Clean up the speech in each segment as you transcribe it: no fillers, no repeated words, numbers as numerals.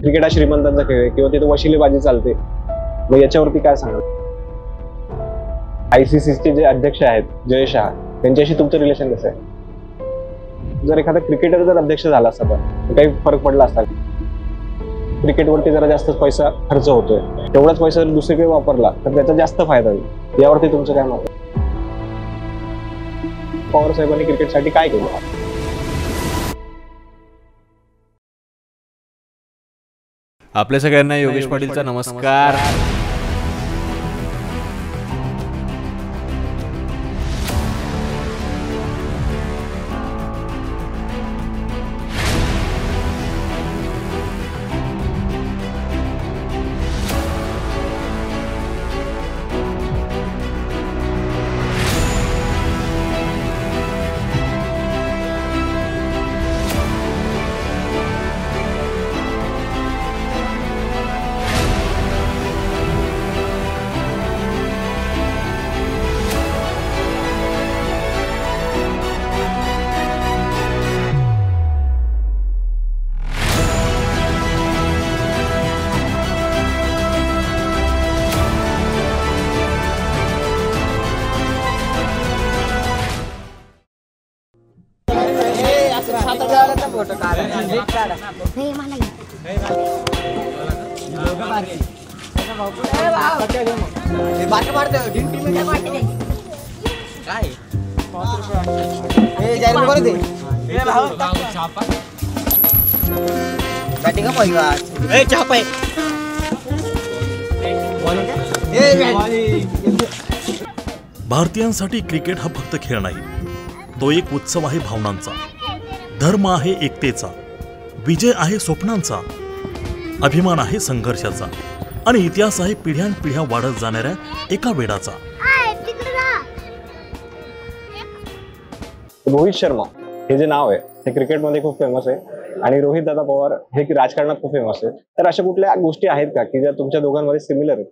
Cricket हा श्रीमंतांचा खेळ आहे किंवा तिथे वशिलेबाजी चालते, मग याच्यावरती काय सांगाल? ICCचे जे अध्यक्ष आहेत जय शहा, त्यांच्याशी तुमचं रिलेशन कसं आहे? जर एखादा क्रिकेटर जर अध्यक्ष झाला असता तर काही फरक पडला असता? क्रिकेटवरती जरा जास्त पैसा खर्च होतोय, तेवढाच पैसा जर दुसरीकडे वापरला तर त्याचा जास्त फायदा होईल, यावरती तुमचं काय मत? पवार साहेबांनी क्रिकेटसाठी काय केलं? आपल्या सगळ्यांना योगेश पाटीलचा नमस्कार। भारतीयांसाठी क्रिकेट हा फक्त खेळ नाही, तो एक उत्सव आहे भावनांचा, धर्म आहे एकतेचा, विजय आहे स्वप्नांचा, अभिमान आहे संघर्षाचा आणि इतिहास आहे पिढ्यानपिढ्या वाढत जाणाऱ्या एका वेडाचा। रोहित शर्मा हे जे नाव आहे ते क्रिकेटमध्ये खूप फेमस आहे आणि रोहित दादा पवार हे राजकारणात खूप फेमस आहे, तर अशा कुठल्या गोष्टी आहेत का की ज्या तुमच्या दोघांमध्ये सिमिलर आहेत?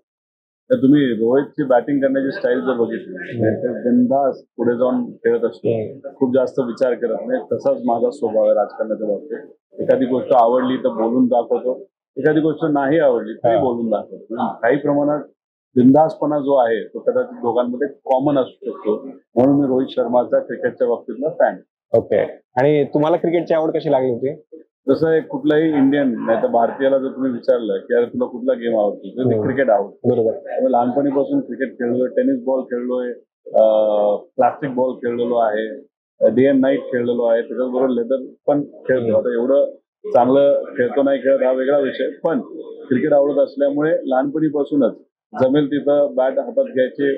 तर तुम्ही रोहितची बॅटिंग करण्याची स्टाईल जर बघितली तर बिनधास्त पुढे जाऊन खेळत असतो, खूप जास्त विचार करत नाही, तसाच माझा स्वभाव आहे राजकारणाच्या बाबतीत। एखादी गोष्ट आवडली तर बोलून दाखवतो, एखादी गोष्ट नाही आवडली तरी बोलून दाखवतो। काही प्रमाणात बिनधास्तपणा जो आहे तो कदाचित दोघांमध्ये कॉमन असू शकतो, म्हणून मी रोहित शर्माचा क्रिकेटच्या बाबतीतला फॅन। ओके, आणि तुम्हाला क्रिकेटची आवड कशी लागली होती? जसं एक कुठलाही इंडियन नाही तर भारतीयाला जर तुम्ही विचारलं की अरे तुला कुठला गेम आवडतो तर ते क्रिकेट आवडतो। बरोबर, त्यामुळे लहानपणीपासून क्रिकेट खेळलोय, टेनिस बॉल खेळलोय, प्लास्टिक बॉल खेळलेलो आहे, डे अँड नाईट खेळलेलो आहे, त्याच्याबरोबर लेदर पण खेळतो। आता एवढं चांगलं खेळतो नाही खेळत हा वेगळा विषय, पण क्रिकेट आवडत असल्यामुळे लहानपणीपासूनच जमेल तिथं बॅट हातात घ्यायची,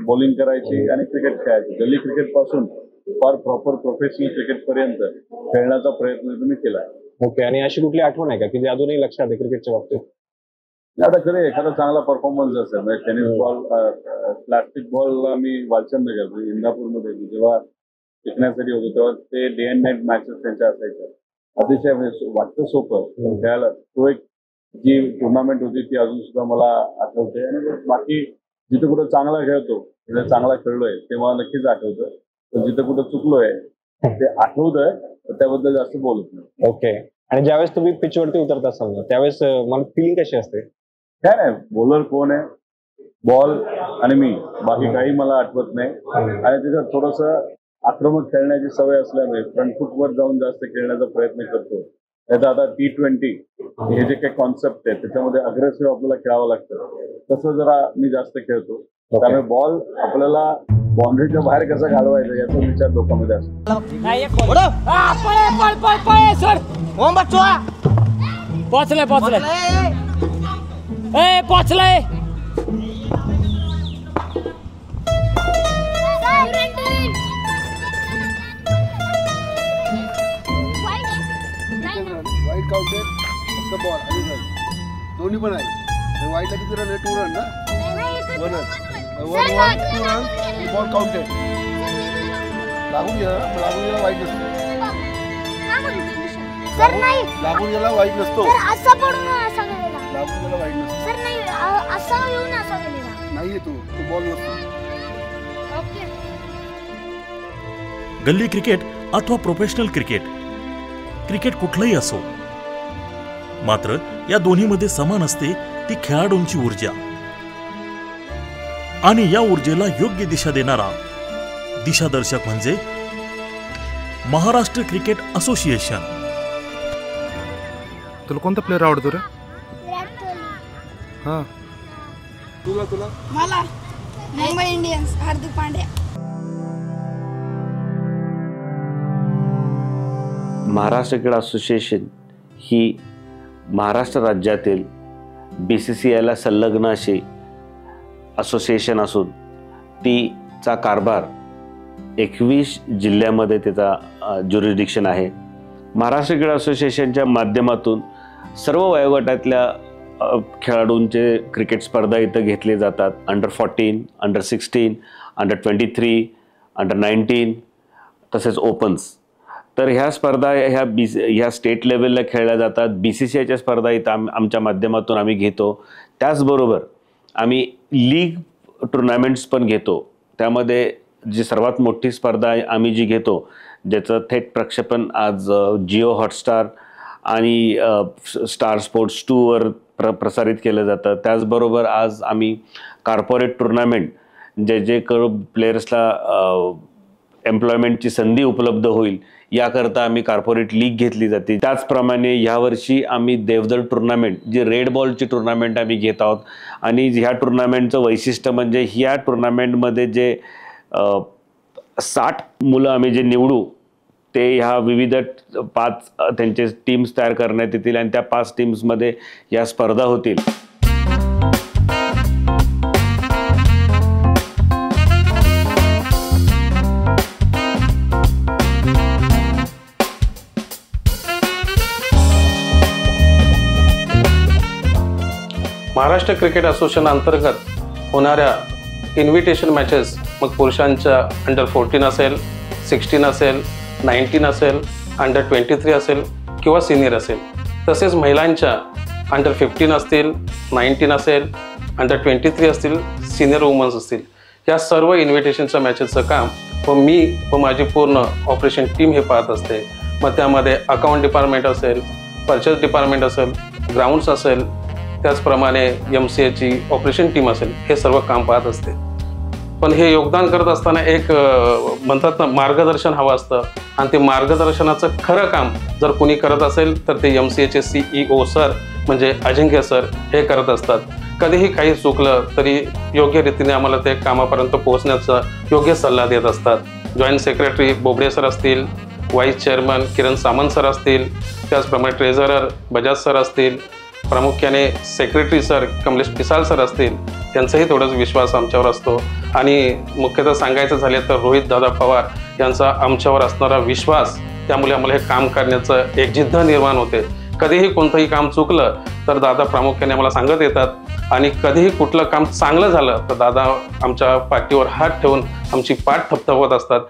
बॉलिंग करायची आणि क्रिकेट खेळायची। गल्ली क्रिकेट पासून फार प्रॉपर प्रोफेशनल क्रिकेट पर्यंत खेळण्याचा प्रयत्न तुम्ही केला। ओके, आणि अशी कुठली आठवण आहे का की जे अजूनही लक्षात आहे क्रिकेटच्या बाबतीत? आता खरं एखादा चांगला परफॉर्मन्स असेल म्हणजे टेनिस बॉल, प्लास्टिक बॉलला मी वालचंद करतो इंदापूरमध्ये जेव्हा शिकण्यासाठी होतो तेव्हा ते डे अँड नाईट मॅचेस त्यांच्या असायच्या, अतिशय वाटतं सोपं खेळायला। तो एक जी टुर्नामेंट होती ती अजून सुद्धा मला आठवते, आणि बाकी जिथे कुठं चांगला खेळतो म्हणजे चांगला खेळलोय ते मला नक्कीच आठवतं, पण जिथे कुठं चुकलोय ते आठवतंय त्याबद्दल जास्त बोलत नाही। ओके, आणि ज्यावेळेस तुम्ही पिचवरती उतरता समजा त्यावेळेस मला फिलिंग कशी असते? काय नाही, बॉलर कोण आहे, बॉल आणि मी, बाकी काही मला आठवत नाही। आणि त्याच्यात थोडस आक्रमक खेळण्याची सवय असल्यामुळे फ्रंट फुटवर जाऊन जास्त खेळण्याचा प्रयत्न करतो। त्याचा आता T20 हे जे काही कॉन्सेप्ट आहे त्याच्यामध्ये अग्रेसिव्ह आपल्याला खेळावं लागतं, तसं जरा मी जास्त खेळतो। त्यामुळे बॉल आपल्याला बाउंड्रीच्या बाहेर कसं घालवायचं याचा विचार डोक्यामध्ये असतो। वाईट काउंटेड फक्त बॉल आणि रन दोन्ही पण आहे। वाईटला किती रन आहे? 2 रन ना, 1 1 2 रन, बॉल काउंटेड। लागून गेला वाईट नसतो सर, नाही लागून गेला वाईट नसतो सर, असं पडून असा गेला, लागून गेला वाईट नसतो सर, नाही असा येऊन असा गेला नाहीये, तो बॉल नसतो। ओके, गल्ली क्रिकेट अथवा प्रोफेशनल क्रिकेट, क्रिकेट कुठलंही असो, मात्र या दोन्हीमध्ये समान असते ती खेळाडूंची ऊर्जा आणि या ऊर्जेला योग्य दिशा देणारा दिशादर्शक म्हणजे महाराष्ट्र क्रिकेट असोसिएशन. तुला कोणता प्लेअर आवडतो रे? हां तुला मला मुंबई इंडियन्स हार्दिक पांड्या. महाराष्ट्र क्रीडा असोसिएशन ही महाराष्ट्र राज्यातील BCCIला संलग्न अशी असोसिएशन असून तिचा कारभार 21 जिल्ह्यामध्ये त्याचा ज्युरिडिक्शन आहे. महाराष्ट्र क्रीडा असोसिएशनच्या माध्यमातून सर्व वयोगटातल्या खेळाडूंचे क्रिकेट स्पर्धा इथं घेतले जातात. अंडर-14, अंडर-16, अंडर-23, अंडर-19 तसेच ओपन्स. तर ह्या स्पर्धा ह्या स्टेट लेवलला खेळल्या जातात. BCCIच्या स्पर्धा इथं आमच्या माध्यमातून आम्ही घेतो. त्याचबरोबर आम्ही लीग टुर्नामेंट्स पण घेतो. त्यामध्ये जी सर्वात मोठी स्पर्धा आम्ही जी घेतो ज्याचं थेट प्रक्षेपण आज जिओ हॉटस्टार आणि स्टार स्पोर्ट्स 2वर प्रसारित केलं जातं. त्याचबरोबर आज आम्ही कॉर्पोरेट टुर्नामेंट जे प्लेयर्सला एम्प्लॉयमेंटची संधी उपलब्ध होईल याकरता आम्ही कॉर्पोरेट लीग घेतली जाते. त्याचप्रमाणे ह्यावर्षी आम्ही देवदल टुर्नामेंट जी रेड बॉलची टुर्नामेंट आम्ही घेत आहोत. आणि ह्या टुर्नामेंटचं वैशिष्ट्य म्हणजे ह्या टुर्नामेंटमध्ये जे 60 मुलं आम्ही जे निवडू ते ह्या विविध 5 त्यांचे टीम्स तयार करण्यात येतील आणि त्या 5 टीम्समध्ये या स्पर्धा होतील. महाराष्ट्र क्रिकेट असोसिएशन अंतर्गत होणाऱ्या इन्व्हिटेशन मॅचेस मग पुरुषांच्या अंडर-14 असेल, 16 असेल, 19 असेल, अंडर-23 असेल किंवा सिनियर असेल, तसेच महिलांच्या अंडर-15 असतील, 19 असेल, अंडर-23 असतील, सिनियर वुमन्स असतील, या सर्व इन्व्हिटेशनच्या मॅचेसचं काम मी व माझी पूर्ण ऑपरेशन टीम हे पाहत असते. मग त्यामध्ये अकाउंट डिपार्टमेंट असेल, परचेस डिपार्टमेंट असेल, ग्राउंड्स असेल, त्याचप्रमाणे MCAची ऑपरेशन टीम असेल, हे सर्व काम पाहत असते. पण हे योगदान करत असताना एक म्हणतात ना मार्गदर्शन हवं असतं आणि ते मार्गदर्शनाचं खरं काम जर कोणी करत असेल तर ते MCAचे CEO सर म्हणजे अजिंक्य सर हे करत असतात. कधीही काही चुकलं तरी योग्य रीतीने आम्हाला ते कामापर्यंत पोहोचण्याचा योग्य सल्ला देत असतात. जॉईंट सेक्रेटरी बोबडे सर असतील, व्हाईस चेअरमन किरण सामंत सर असतील, त्याचप्रमाणे ट्रेझरर बजाज सर असतील, प्रामुख्याने secretary sir Kamlesh Pisal sir असतील, त्यांचाही थोडाच विश्वास आमच्यावर असतो. आणि मुख्यतः सांगायचं झाले तर रोहित दादा पवार यांचा आमच्यावर असणारा विश्वास, त्यामुळे आम्हाला हे काम करण्याचं एक जिद्द निर्माण होते. कधीही कोणतंही काम चुकलं तर दादा प्रामुख्याने आम्हाला सांगत येतात आणि कधीही कुठलं काम चांगलं झालं तर दादा आमच्या पाठीवर हात ठेवून आमची पाठ थपथपवत असतात.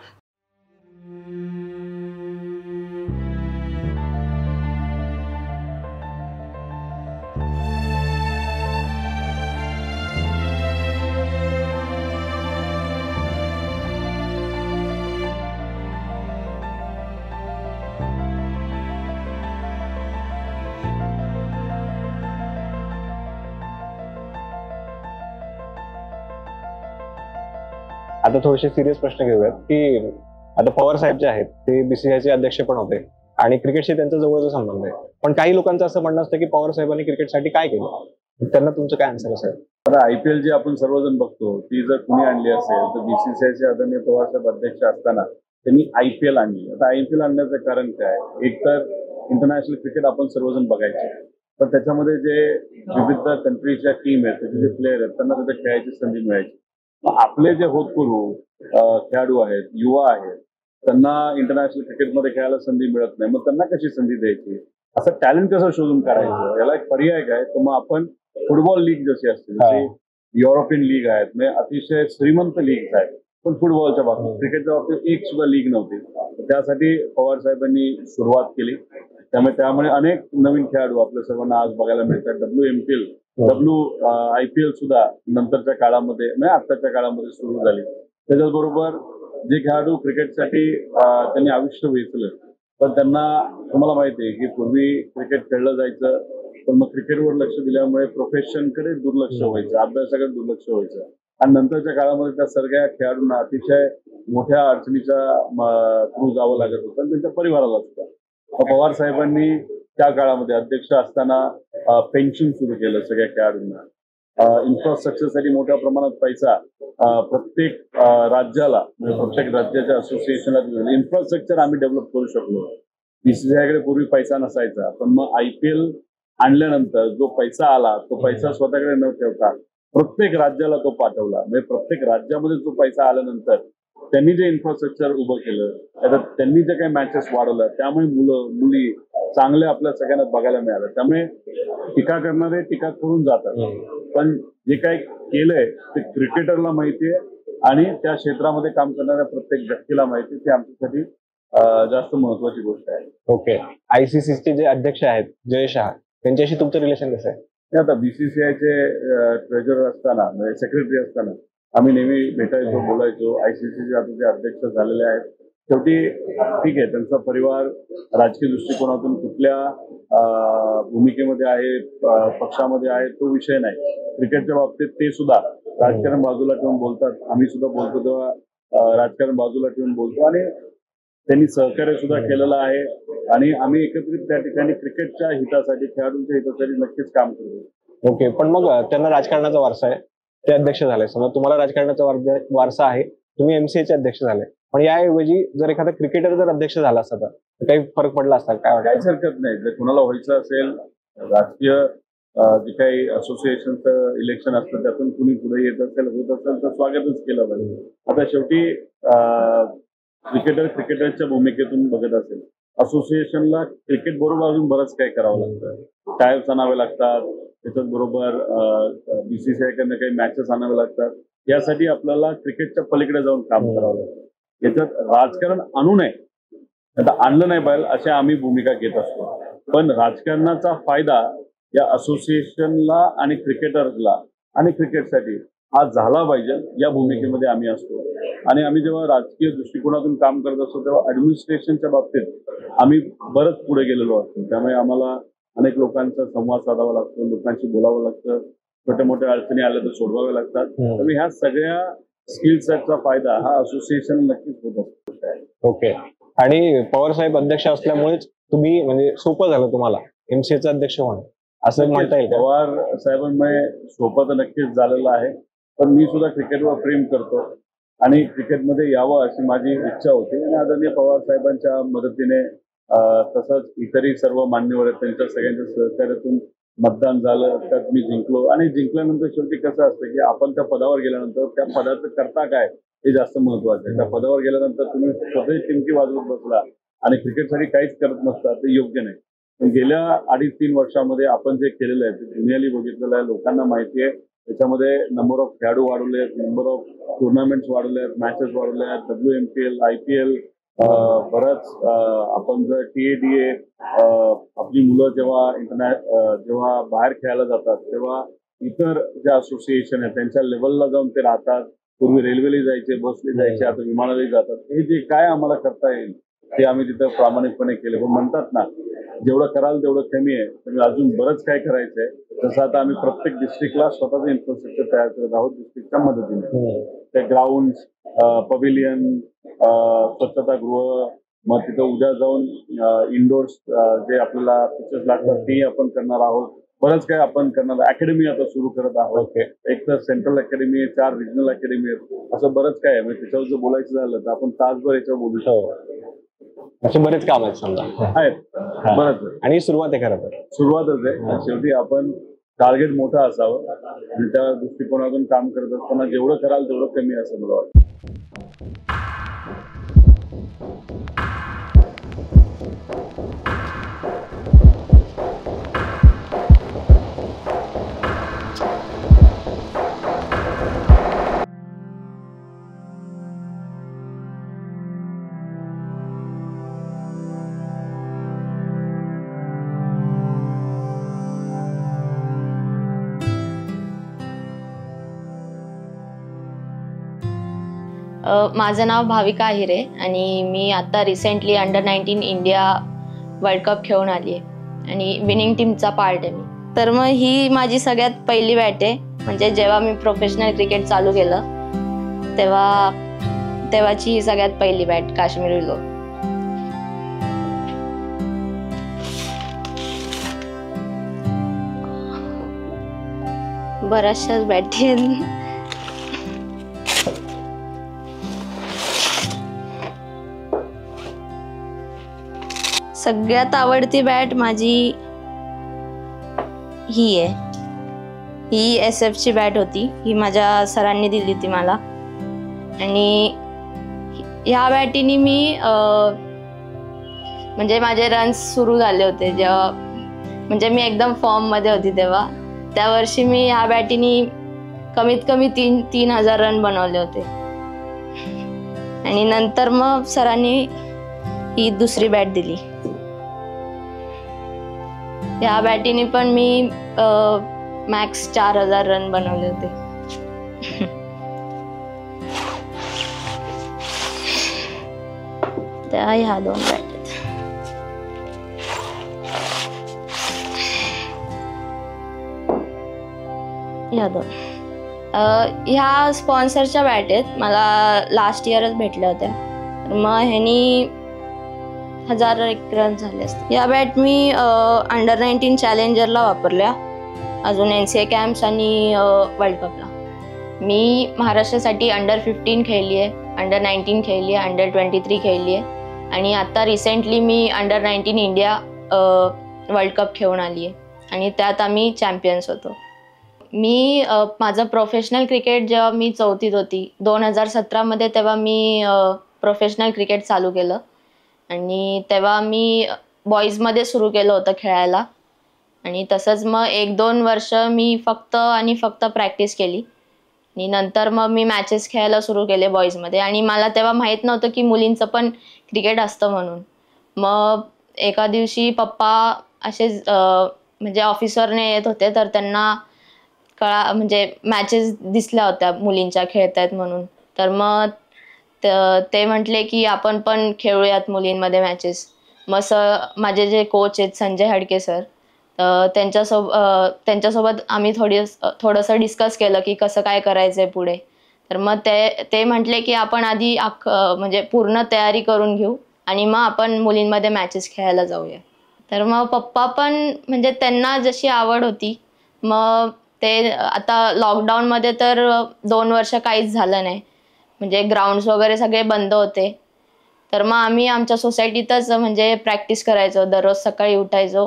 आता थोडेसे सिरियस प्रश्न घेऊयात की आता पवार साहेब जे आहेत ते BCCIचे अध्यक्ष पण होते आणि क्रिकेटशी त्यांचा जवळचा संबंध आहे. पण काही लोकांचं असं म्हणणं असतं की पवार साहेबांनी क्रिकेटसाठी काय केलं, त्यांना तुमचं काय आन्सर असेल? आता IPL जी आपण सर्वजण बघतो ती जर कुणी आणली असेल तर BCCIचे आदरणीय पवार साहेब अध्यक्ष असताना त्यांनी IPL आणली. आता IPL आणण्याचं कारण काय? एक तर इंटरनॅशनल क्रिकेट आपण सर्वजण बघायचे, पण त्याच्यामध्ये जे विविध कंट्रीजच्या टीम आहेत त्याचे जे प्लेयर आहेत त्यांना तिथे खेळायची संधी मिळायची. आपले जे होतकरू खेळाडू आहेत, युवा आहेत, त्यांना इंटरनॅशनल क्रिकेटमध्ये खेळायला संधी मिळत नाही. मग त्यांना कशी संधी द्यायची, असं टॅलेंट कसं शोधून काढायचं, याला एक पर्याय काय? तर मग आपण फुटबॉल लीग जशी असते, जशी युरोपियन लीग आहेत, म्हणजे अतिशय श्रीमंत लीग आहेत, पण फुटबॉलच्या बाबतीत क्रिकेटच्या बाबतीत एक सुद्धा लीग नव्हती. त्यासाठी पवार साहेबांनी सुरुवात केली. त्यामुळे अनेक नवीन खेळाडू आपल्या सर्वांना आज बघायला मिळतात. WMPL, IPL सुद्धा नंतरच्या काळामध्ये म्हणजे आत्ताच्या काळामध्ये सुरू झाली. त्याच्याबरोबर जे खेळाडू क्रिकेटसाठी त्यांनी आयुष्य वेचलं, पण त्यांना तुम्हाला माहिती आहे की पूर्वी क्रिकेट खेळलं जायचं पण मग क्रिकेटवर लक्ष दिल्यामुळे प्रोफेशनकडे दुर्लक्ष व्हायचं, अभ्यासाकडे दुर्लक्ष व्हायचं आणि नंतरच्या काळामध्ये त्या सगळ्या खेळाडूंना अतिशय मोठ्या अडचणीच्या थ्रू जावं लागत होतं आणि त्यांच्या परिवाराला सुद्धा. पवार साहेबांनी त्या काळामध्ये अध्यक्ष असताना पेन्शन सुरू केलं सगळ्या खेळाडूंना. इन्फ्रास्ट्रक्चरसाठी मोठ्या प्रमाणात पैसा प्रत्येक राज्याला म्हणजे प्रत्येक राज्याच्या असोसिएशनला इन्फ्रास्ट्रक्चर आम्ही डेव्हलप करू शकलो. बीसीसीआयकडे पूर्वी पैसा नसायचा, पण मग IPL आणल्यानंतर जो पैसा आला तो पैसा स्वतःकडे न ठेवता प्रत्येक राज्याला तो पाठवला. म्हणजे प्रत्येक राज्यामध्ये जो पैसा आल्यानंतर त्यांनी जे इन्फ्रास्ट्रक्चर उभं केलं, त्यांनी जे काही मॅचेस वाढवल्या, त्यामुळे मुलं मुली चांगले आपल्या सगळ्यांना बघायला मिळालं. त्यामुळे टीका करणारे टीका करून जातात, पण जे काही केलंय ते क्रिकेटरला माहितीये आणि त्या क्षेत्रामध्ये काम करणाऱ्या प्रत्येक व्यक्तीला माहिती. ते आमच्यासाठी जास्त महत्वाची गोष्ट आहे. ओके. ICCचे जे अध्यक्ष आहेत जय शाह, त्यांच्याशी तुमचं रिलेशन कसं आहे? आता BCCIचे ट्रेजरर असताना म्हणजे सेक्रेटरी असताना आम्ही नेहमी भेटायचो, बोलायचो. ICCचे आता जे अध्यक्ष झालेले आहेत, शेवटी ठीक आहे, त्यांचा परिवार राजकीय दृष्टिकोनातून कुठल्या भूमिकेमध्ये आहे, पक्षामध्ये आहे, तो विषय नाही. क्रिकेटच्या बाबतीत ते सुद्धा राजकारण बाजूला ठेवून बोलतात. आम्ही सुद्धा बोलतो तेव्हा राजकारण बाजूला ठेवून बोलतो आणि त्यांनी सहकार्य सुद्धा केलेलं आहे आणि आम्ही एकत्रित त्या ठिकाणी क्रिकेटच्या हितासाठी, खेळाडूंच्या हितासाठी नक्कीच काम करतो. ओके. पण मग त्यांना राजकारणाचा वारसा आहे, ते अध्यक्ष झाले. समजा तुम्हाला राजकारणाचा वारसा आहे, तुम्ही MCAचे अध्यक्ष झाले, पण याऐवजी जर एखादा क्रिकेटर जर अध्यक्ष झाला असता तर काही फरक पडला असता? काय वाटतं? काहीच हरकत नाही. जर कुणाला व्हायचं असेल, राजकीय जे काही असोसिएशनचं इलेक्शन असतं त्यातून कुणी पुढे येत असेल, होत असेल तर स्वागतच केलं पाहिजे. आता शेवटी क्रिकेटर क्रिकेटरच्या भूमिकेतून बघत असेल, असोसिएशनला क्रिकेट बरोबर अजून बरंच काही करावं लागतं. टायर्स आणावे लागतात, त्याच्याच बरोबर BCCI कडनं काही मॅचेस आणावे लागतात. यासाठी आपल्याला क्रिकेटच्या पलीकडे जाऊन काम करावं लागतं. याच्यात राजकारण आणू नये, आता आणलं नाही पाहिजे अशा आम्ही भूमिका घेत असतो. पण राजकारणाचा फायदा या असोसिएशनला आणि क्रिकेटर्सला आणि क्रिकेटसाठी हा झाला पाहिजे या भूमिकेमध्ये आम्ही असतो. आणि आम्ही जेव्हा राजकीय दृष्टिकोनातून काम करत असतो तेव्हा ऍडमिनिस्ट्रेशनच्या बाबतीत आम्ही बरंच पुढे गेलेलो असतो. त्यामुळे आम्हाला अनेक लोकांचा संवाद साधावा लागतो, लोकांशी बोलावं लागतं, छोट्या मोठ्या अडचणी आल्या तर सोडवाव्या लागतात. त्यामुळे ह्या सगळ्या स्किल सेटचा फायदा हा असोसिएशन नक्कीच होत असतो. ओके. आणि पवार साहेब अध्यक्ष असल्यामुळेच तुम्ही म्हणजे सोपं झालं तुम्हाला MCAचा अध्यक्ष होणं, असं म्हणता येईल? पवार साहेबांमुळे सोपं तर नक्कीच झालेलं आहे, पण मी सुद्धा क्रिकेटवर प्रेम करतो आणि क्रिकेटमध्ये यावं अशी माझी इच्छा होती. आणि आदरणीय पवार साहेबांच्या मदतीने तसंच इतरही सर्व मान्यवर आहेत त्यांच्या सगळ्यांच्या सहकार्यातून मतदान झालं, त्यात मी जिंकलो. आणि जिंकल्यानंतर शेवटी कसं असतं की आपण त्या पदावर गेल्यानंतर त्या पदाचं करता काय हे जास्त महत्वाचं आहे. त्या पदावर गेल्यानंतर तुम्ही स्वतःची टिमकी वाजवत बसला आणि क्रिकेटसाठी काहीच करत नसता ते योग्य नाही. पण गेल्या 2.5-3 वर्षामध्ये आपण जे केलेलं आहे ते दुनियाली बघितलेलं आहे, लोकांना माहिती आहे. त्याच्यामध्ये नंबर ऑफ खेळाडू वाढवले आहेत, नंबर ऑफ टुर्नामेंट्स वाढवले आहेत, मॅचेस वाढवले आहेत, WMPL, IPL, बरंच आपण जर TADA, आपली मुलं जेव्हा बाहेर खेळायला जातात तेव्हा इतर ज्या असोसिएशन आहेत त्यांच्या लेवलला जाऊन ते राहतात. पूर्वी रेल्वेला जायचे, बसने जायचे, आता विमानालाही जातात. हे जे काय आम्हाला करता येईल ते आम्ही तिथं प्रामाणिकपणे केले. पण म्हणतात ना, जेवढं कराल तेवढं कमी आहे, तर अजून बरंच काय करायचंय. तसं आता आम्ही प्रत्येक डिस्ट्रिक्टला स्वतःचं इन्फ्रास्ट्रक्चर तयार करत आहोत डिस्ट्रिक्टच्या मदतीने. ते ग्राउंड, पवेलियन, स्वच्छतागृह, मग तिथं उद्या जाऊन इंडोर्स जे आपल्याला पिचेस लागतात तेही आपण करणार आहोत. बरंच काय आपण करणार. अकॅडमी आता सुरू करत आहोत. एक तर सेंट्रल अकॅडमी आहे, 4 रिजनल अकॅडमी आहेत, असं बरंच काय आहे. म्हणजे त्याच्यावर जर बोलायचं झालं तर आपण तासभर याच्यावर बोलू शकतो. असे बरेच काम आहेत समजा आहेत, बरंच. आणि सुरुवात आहे, खरं तर सुरुवातच आहे. शेवटी आपण टार्गेट मोठा असावं आणि त्या दृष्टिकोनातून काम करत असताना जेवढं कराल तेवढं कमी असं मला वाटतं. माझं नाव भाविका आहिरे आणि मी आता recently under 19 India world cup खेळून आली आहे आणि विनिंग टीमचा पार्ट आहे मी. तर मग ही माझी सगळ्यात पहिली बॅट आहे. म्हणजे जेव्हा मी प्रोफेशनल क्रिकेट चालू केलं तेव्हाची ही सगळ्यात पहिली बॅट काश्मीरी विलो. बऱ्याचशाच बॅटी आहेत. सगळ्यात आवडती बॅट माझी ही आहे. ही SF ची बॅट होती. ही माझ्या सरांनी दिली होती मला. आणि ह्या बॅटीने मी म्हणजे माझे रन्स सुरू झाले होते जेव्हा, म्हणजे मी एकदम फॉर्ममध्ये होती तेव्हा. त्या वर्षी मी ह्या बॅटीने कमीत कमी 3,000 रन बनवले होते. आणि नंतर मग सरांनी ही दुसरी बॅट दिली. ह्या बॅटीने पण मी मॅक्स 4,000 रन बनवले होते. त्या ह्या 2 बॅट आहेत. ह्या 2 ह्या स्पॉन्सरच्या बॅट आहेत. मला लास्ट इयरच भेटल्या होत्या. मग ह्यानी 1,001 रन झाले असते. या बॅट मी अंडर-19 चॅलेंजरला वापरल्या, अजून NCA कॅम्प्स आणि वर्ल्ड कपला. मी महाराष्ट्रासाठी अंडर-15 खेळली आहे, अंडर-19 खेळली आहे, अंडर-23 खेळली आहे आणि आता रिसेंटली मी अंडर-19 इंडिया वर्ल्ड कप खेळून आली आहे आणि त्यात आम्ही चॅम्पियन्स होतो. मी माझं प्रोफेशनल क्रिकेट जेव्हा मी 4थीत होती 2017 तेव्हा मी प्रोफेशनल क्रिकेट चालू केलं आणि तेव्हा मी बॉईजमध्ये सुरू केलं होतं खेळायला. आणि तसंच मग 1-2 वर्ष मी फक्त प्रॅक्टिस केली आणि नंतर मग मी मॅचेस खेळायला सुरू केले बॉईजमध्ये. आणि मला तेव्हा माहीत नव्हतं की मुलींचं पण क्रिकेट असतं म्हणून. मग एका दिवशी पप्पा असेच म्हणजे ऑफिसरने येत होते, तर त्यांना म्हणजे मॅचेस दिसल्या होत्या मुलींच्या खेळत आहेत म्हणून. तर मग ते म्हटले की आपण पण खेळूयात मुलींमध्ये मॅचेस. मग माझे जे कोच आहेत संजय हडके सर, त्यांच्यासोबत आम्ही थोडंसं डिस्कस केलं की कसं काय करायचं आहे पुढे. तर मग ते म्हटले की आपण आधी म्हणजे पूर्ण तयारी करून घेऊ आणि मग आपण मुलींमध्ये मॅचेस खेळायला जाऊया. तर मग पप्पा पण म्हणजे त्यांना जशी आवड होती, मग ते आता लॉकडाऊनमध्ये तर 2 वर्ष काहीच झालं नाही, म्हणजे ग्राउंड्स वगैरे सगळे बंद होते. तर मग आम्ही आमच्या सोसायटीतच म्हणजे प्रॅक्टिस करायचो. दररोज सकाळी उठायचो,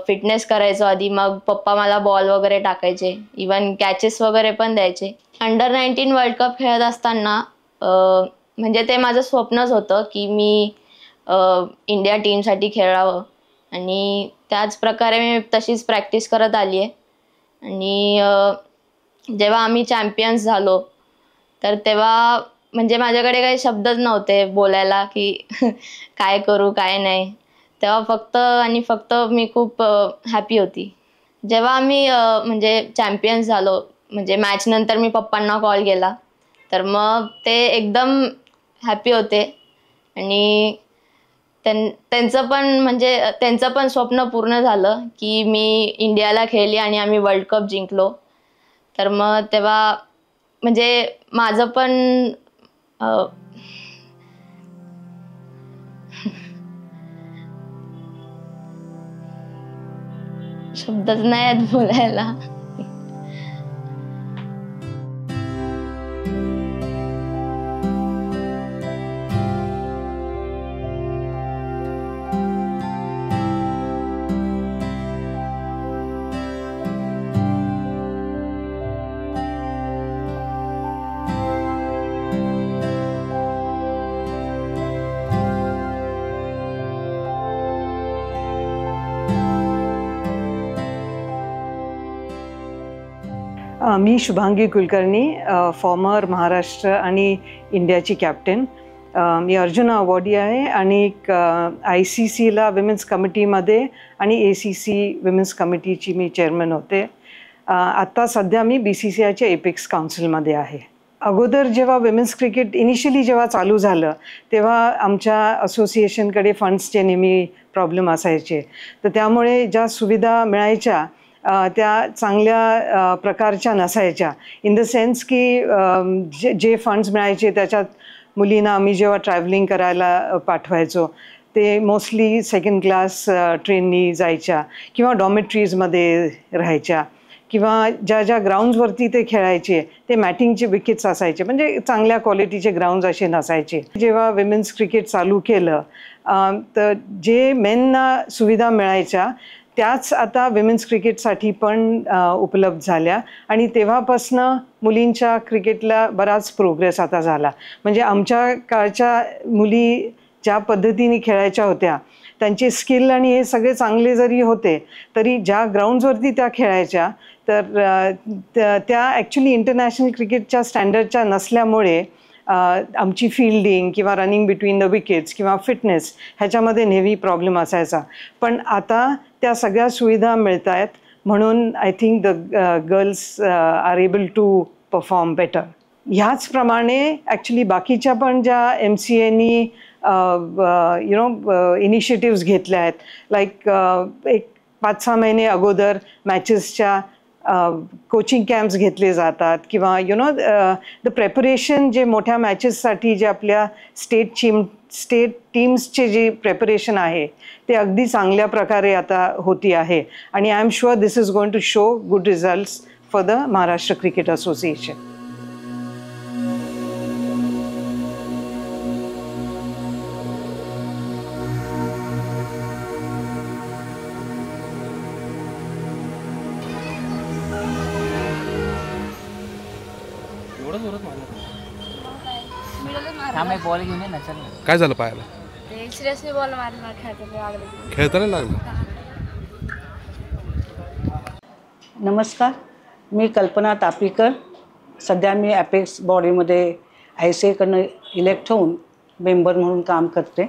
फिटनेस करायचो आधी. मग पप्पा मला बॉल वगैरे टाकायचे, इवन कॅचेस वगैरे पण द्यायचे. अंडर-19 वर्ल्ड कप खेळत असताना म्हणजे ते माझं स्वप्नच होतं की मी इंडिया टीमसाठी खेळावं आणि त्याच प्रकारे मी तशीच प्रॅक्टिस करत आली आहे. आणि जेव्हा आम्ही चॅम्पियन्स झालो तर तेव्हा म्हणजे माझ्याकडे काही शब्दच नव्हते बोलायला की काय करू काय नाही. तेव्हा फक्त मी खूप हॅपी होती. जेव्हा आम्ही म्हणजे चॅम्पियन्स झालो, म्हणजे मॅच नंतर मी पप्पांना कॉल केला, तर मग ते एकदम हॅपी होते आणि त्यांचं पण स्वप्न पूर्ण झालं की मी इंडियाला खेळली आणि आम्ही वर्ल्ड कप जिंकलो. तर मग तेव्हा म्हणजे माझं पण शब्दच नाही आहेत बोलायला. मी शुभांगी कुलकर्णी, फॉर्मर महाराष्ट्र आणि इंडियाची कॅप्टन. मी अर्जुना अवॉर्डी आहे आणि ICCला विमेन्स कमिटीमध्ये आणि ACC विमेन्स कमिटीची मी चेअरमन होते. आत्ता सध्या मी BCCIच्या एपेक्स काउन्सिलमध्ये आहे. अगोदर जेव्हा विमेन्स क्रिकेट इनिशियली जेव्हा चालू झालं तेव्हा आमच्या असोसिएशनकडे फंड्सचे नेहमी प्रॉब्लेम असायचे. तर त्यामुळे ज्या सुविधा मिळायच्या त्या चांगल्या प्रकारच्या नसायच्या, इन द सेन्स की जे फंड्स मिळायचे त्याच्यात मुलींना आम्ही जेव्हा ट्रॅव्हलिंग करायला पाठवायचो ते मोस्टली सेकंड क्लास ट्रेननी जायच्या किंवा डॉमेट्रीजमध्ये राहायच्या, किंवा ज्या ग्राउंड्सवरती ते खेळायचे ते मॅटिंगचे विकेट्स असायचे, म्हणजे चांगल्या क्वालिटीचे ग्राउंड्स असे नसायचे. जेव्हा विमेन्स क्रिकेट चालू केलं तर जे मेनना सुविधा मिळायच्या त्याच आता विमेन्स क्रिकेटसाठी पण उपलब्ध झाल्या, आणि तेव्हापासनं मुलींच्या क्रिकेटला बराच प्रोग्रेस आता झाला. म्हणजे आमच्या काळच्या मुली ज्या पद्धतीने खेळायच्या होत्या त्यांचे स्किल आणि हे सगळे चांगले जरी होते तरी ज्या ग्राउंड्सवरती त्या खेळायच्या तर त्या ॲक्च्युली इंटरनॅशनल क्रिकेटच्या स्टँडर्डच्या नसल्यामुळे आमची फिल्डिंग किंवा रनिंग बिटवीन द विकेट्स किंवा फिटनेस ह्याच्यामध्ये नेहमी प्रॉब्लेम असायचा. पण आता त्या सगळ्या सुविधा मिळत आहेत म्हणून I think the girls are able to perform better. ह्याचप्रमाणे ॲक्च्युली बाकीच्या पण ज्या MCAनी इनिशिएटिव्स घेतल्या आहेत, लाईक एक 5-6 महिने अगोदर मॅचेसच्या कोचिंग कॅम्प्स घेतले जातात, किंवा द प्रेपरेशन जे मोठ्या मॅचेससाठी जे आपल्या स्टेट टीम्सचे जे प्रेपरेशन आहे ते अगदी चांगल्या प्रकारे आता होती आहे, आणि I am sure this is going to show good results for the Maharashtra cricket association. काय झालं पायाला? सिरियसली बॉल मारला खेळताना लागलं. नमस्कार, मी कल्पना तापीकर. सध्या मी ॲपेक्स बॉडीमध्ये ICAकडनं इलेक्ट होऊन मेंबर म्हणून काम करते.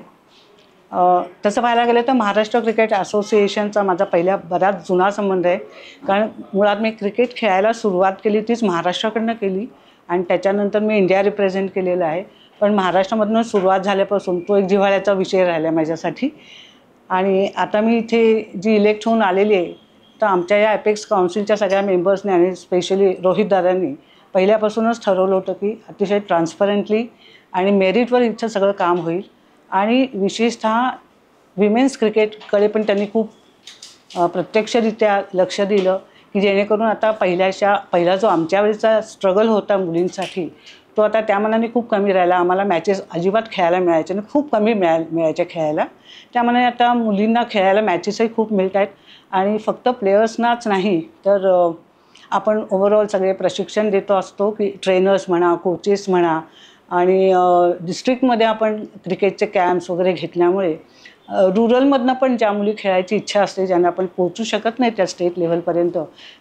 तसं पाहायला गेलं तर महाराष्ट्र क्रिकेट असोसिएशनचा माझा पहिला बराच जुना संबंध आहे, कारण मुळात मी क्रिकेट खेळायला सुरुवात केली तीच महाराष्ट्राकडनं केली, आणि त्याच्यानंतर मी इंडिया रिप्रेझेंट केलेलं आहे. पण महाराष्ट्रामधून सुरुवात झाल्यापासून तो एक जिव्हाळ्याचा विषय राहिला आहे माझ्यासाठी. आणि आता मी इथे जी इलेक्ट होऊन आलेली आहे तर आमच्या या ॲपेक्स काउन्सिलच्या सगळ्या मेंबर्सने आणि स्पेशली रोहित दादांनी पहिल्यापासूनच ठरवलं होतं की अतिशय ट्रान्सपरंटली आणि मेरिटवर इथं सगळं काम होईल, आणि विशेषतः विमेन्स क्रिकेटकडे पण त्यांनी खूप प्रत्यक्षरित्या लक्ष दिलं की जेणेकरून आता पहिला जो आमच्या वेळेचा स्ट्रगल होता मुलींसाठी तो आता त्या मनाने खूप कमी राहिला. आम्हाला मॅचेस अजिबात खेळायला मिळायचे नाही, खूप कमी मिळायच्या खेळायला. त्यामुळे आता मुलींना खेळायला मॅचेसही खूप मिळत आहेत, आणि फक्त प्लेयर्सनाच नाही तर आपण ओव्हरऑल सगळे प्रशिक्षण देतो असतो की ट्रेनर्स म्हणा, कोचेस म्हणा, आणि डिस्ट्रिक्टमध्ये आपण क्रिकेटचे कॅम्प्स वगैरे घेतल्यामुळे रुरलमधनं पण ज्या मुली खेळायची इच्छा असते, ज्यांना आपण पोहोचू शकत नाही त्या स्टेट लेवलपर्यंत,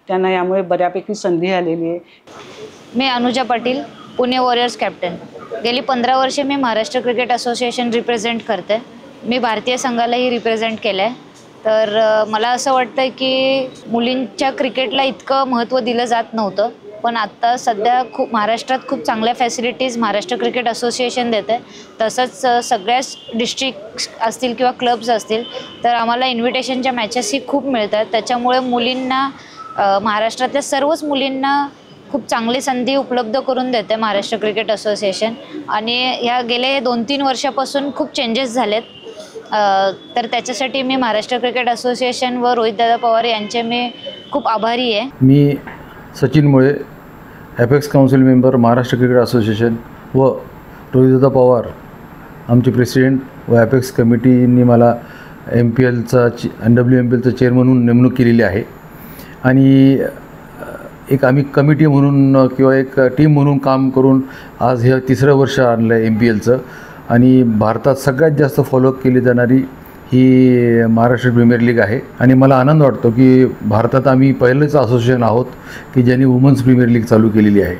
त्यांना यामुळे बऱ्यापैकी संधी आलेली आहे. मी अनुजा पाटील, पुणे वॉरियर्स कॅप्टन. गेली 15 वर्षे मी महाराष्ट्र क्रिकेट असोसिएशन रिप्रेझेंट करते. मी भारतीय संघालाही रिप्रेझेंट केलं आहे. तर मला असं वाटतं की मुलींच्या क्रिकेटला इतकं महत्त्व दिलं जात नव्हतं, पण आत्ता सध्या महाराष्ट्रात खूप चांगल्या फॅसिलिटीज महाराष्ट्र क्रिकेट असोसिएशन देते. तसंच सगळ्याच डिस्ट्रिक्ट असतील किंवा क्लब्स असतील तर आम्हाला इन्व्हिटेशनच्या मॅचेसही खूप मिळतात. त्याच्यामुळे मुलींना, महाराष्ट्रातल्या सर्वच मुलींना खूप चांगली संधी उपलब्ध करून देते महाराष्ट्र क्रिकेट असोसिएशन. आणि ह्या गेले 2-3 वर्षापासून खूप चेंजेस झालेत. तर त्याच्यासाठी मी महाराष्ट्र क्रिकेट असोसिएशन व रोहितदादा पवार यांचे मी खूप आभारी आहे. मी सचिन मुळे, apex council member Maharashtra cricket association, व रोहितदादा पवार आमचे प्रेसिडेंट व ॲपेक्स कमिटीने मला MPLचा NWMPLचा चेअरमन म्हणून नेमणूक केलेली आहे. आणि एक आम्ही कमिटी म्हणून किंवा एक टीम म्हणून काम करून आज हे 3रं वर्ष आणलं आहे MPLचं. आणि भारतात सगळ्यात जास्त फॉलोअप केली जाणारी ही महाराष्ट्र प्रीमियर लीग आहे. आणि मला आनंद वाटतो की भारतात आम्ही पहिलंच असोसिएशन आहोत की ज्यांनी वुमन्स प्रीमियर लीग चालू केलेली आहे.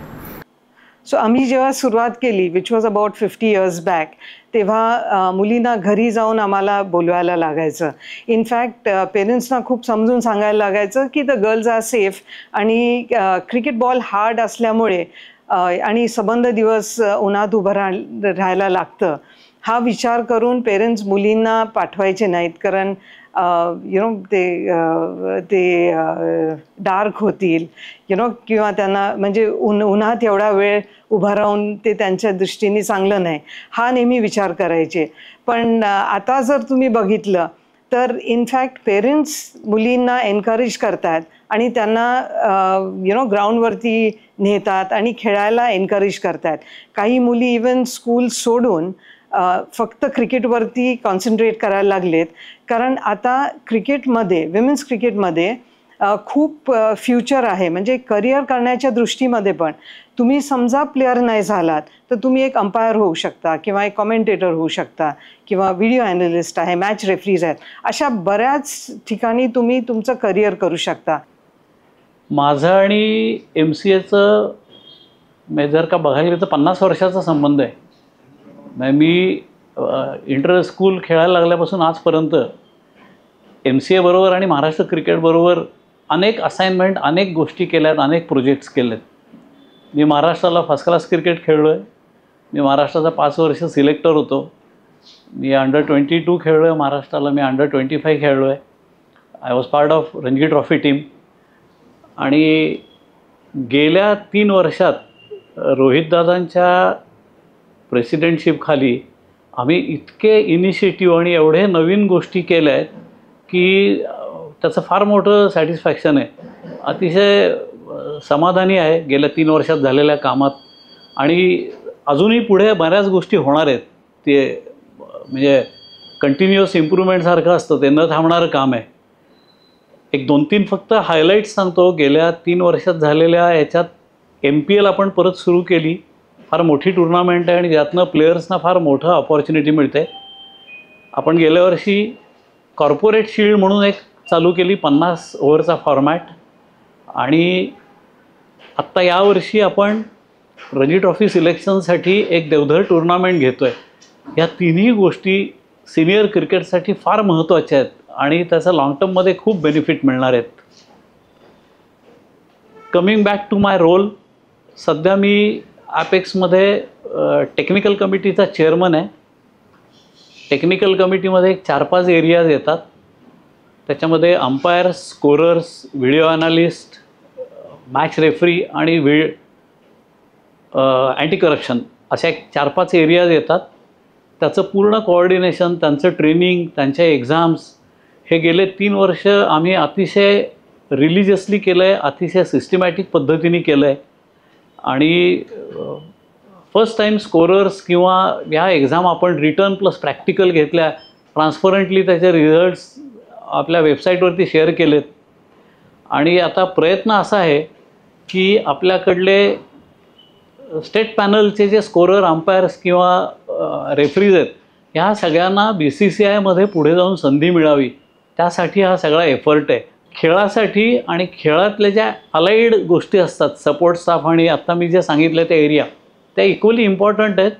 सो आम्ही जेव्हा सुरुवात केली which was about 50 years back, तेव्हा मुलींना घरी जाऊन आम्हाला बोलवायला लागायचं. इनफॅक्ट पेरेंट्सना खूप समजून सांगायला लागायचं की द गर्ल्स आर सेफ, आणि क्रिकेट बॉल हार्ड असल्यामुळे आणि सबंध दिवस उन्हात उभं राहायला लागतं, हा विचार करून पेरेंट्स मुलींना पाठवायचे नाहीत. कारण ते डार्क होतील किंवा त्यांना म्हणजे उन्हात एवढा वेळ उभा राहून ते त्यांच्या दृष्टीने चांगलं नाही, हा नेहमी विचार करायचे. पण आता जर तुम्ही बघितलं तर इनफॅक्ट पेरेंट्स मुलींना एनकरेज करतात आणि त्यांना ग्राउंडवरती नेतात आणि खेळायला एनकरेज करतात. काही मुली इवन स्कूल सोडून फक्त क्रिकेटवरती कॉन्सन्ट्रेट करायला लागलेत, कारण आता क्रिकेटमध्ये विमेन्स क्रिकेटमध्ये खूप फ्युचर आहे. म्हणजे करिअर करण्याच्या दृष्टीमध्ये पण तुम्ही समजा प्लेअर नाही झालात तर तुम्ही एक अंपायर होऊ शकता किंवा एक कॉमेंटेटर होऊ शकता किंवा व्हिडिओ ॲनालिस्ट आहे, मॅच रेफरीज आहेत, अशा बऱ्याच ठिकाणी तुम्ही तुमचं करिअर करू शकता. माझं आणि MCAचं जर का बघायला गेलं तर 50 वर्षाचा संबंध आहे. मी इंटर स्कूल खेळायला लागल्यापासून आजपर्यंत MCA बरोबर आणि महाराष्ट्र क्रिकेटबरोबर अनेक असाइनमेंट, अनेक गोष्टी केल्यात, अनेक प्रोजेक्ट्स केलेत. मी महाराष्ट्राला फर्स्ट क्लास क्रिकेट खेळलो आहे. मी महाराष्ट्राचा 5 वर्ष सिलेक्टर होतो. मी अंडर-22 खेळलो आहे महाराष्ट्राला. मी अंडर-25 खेळलो आहे. I was part of Ranji trophy team. आणि गेल्या 3 वर्षात रोहितदादांच्या प्रेसिडेंटशिपखाली आम्ही इतके इनिशिएटिव्ह आणि एवढे नवीन गोष्टी केल्या आहेत की त्याचं फार मोठं सॅटिस्फॅक्शन आहे. अतिशय समाधानी आहे गेल्या 3 वर्षात झालेल्या कामात. आणि अजूनही पुढे बऱ्याच गोष्टी होणार आहेत. ते म्हणजे कंटिन्युअस इम्प्रूव्हमेंटसारखं असतं, ते न थांबणारं काम आहे. एक 2-3 फक्त हायलाईट्स सांगतो. गेल्या 3 वर्षात झालेल्या ह्याच्यात MPL आपण परत सुरू केली. फार मोठी टुर्नामेंट आहे आणि त्यातनं प्लेयर्सना फार मोठं अपॉर्च्युनिटी मिळते. आपण गेल्या वर्षी कॉर्पोरेट शील्ड म्हणून एक चालू केली, 50 ओव्हरचा फॉर्मॅट. आणि आत्ता यावर्षी आपण रणजी ट्रॉफी सिलेक्शनसाठी एक देवधर टुर्नामेंट घेतो आहे. ह्या तिन्ही गोष्टी सिनियर क्रिकेटसाठी फार महत्त्वाच्या आहेत आणि त्याचा लाँग टर्ममध्ये खूप बेनिफिट मिळणार आहेत. Coming back to my role, सध्या मी ॲपेक्समध्ये टेक्निकल कमिटीचा चेअरमन आहे. टेक्निकल कमिटीमध्ये 4-5 एरियाज येतात. त्याच्यामध्ये umpires, scorers, video analyst, match referee आणि अँटी करप्शन अशा 4-5 एरियाज येतात. त्याचं पूर्ण कोऑर्डिनेशन, त्यांचं ट्रेनिंग, त्यांच्या एक्झाम्स हे गेले 3 वर्ष आम्ही अतिशय रिलिजियसली केलं आहे, अतिशय सिस्टमॅटिक पद्धतीने केलं आहे. आणि फर्स्ट टाईम स्कोरर्स किंवा ह्या एक्झाम आपण रिटर्न प्लस प्रॅक्टिकल घेतल्या, ट्रान्सपरंटली त्याचे रिझल्ट्स आपल्या वेबसाईटवरती शेअर केलेत. आणि आता प्रयत्न असा आहे की आपल्याकडले स्टेट पॅनलचे जे स्कोरर, अंपायर्स किंवा रेफरीज आहेत, ह्या सगळ्यांना BCCIमध्ये पुढे जाऊन संधी मिळावी, त्यासाठी हा सगळा एफर्ट आहे. खेळासाठी आणि खेळातल्या ज्या अलाइड गोष्टी असतात, सपोर्ट स्टाफ आणि आत्ता मी जे सांगितलं ते एरिया, त्या इक्वली इम्पॉर्टंट आहेत.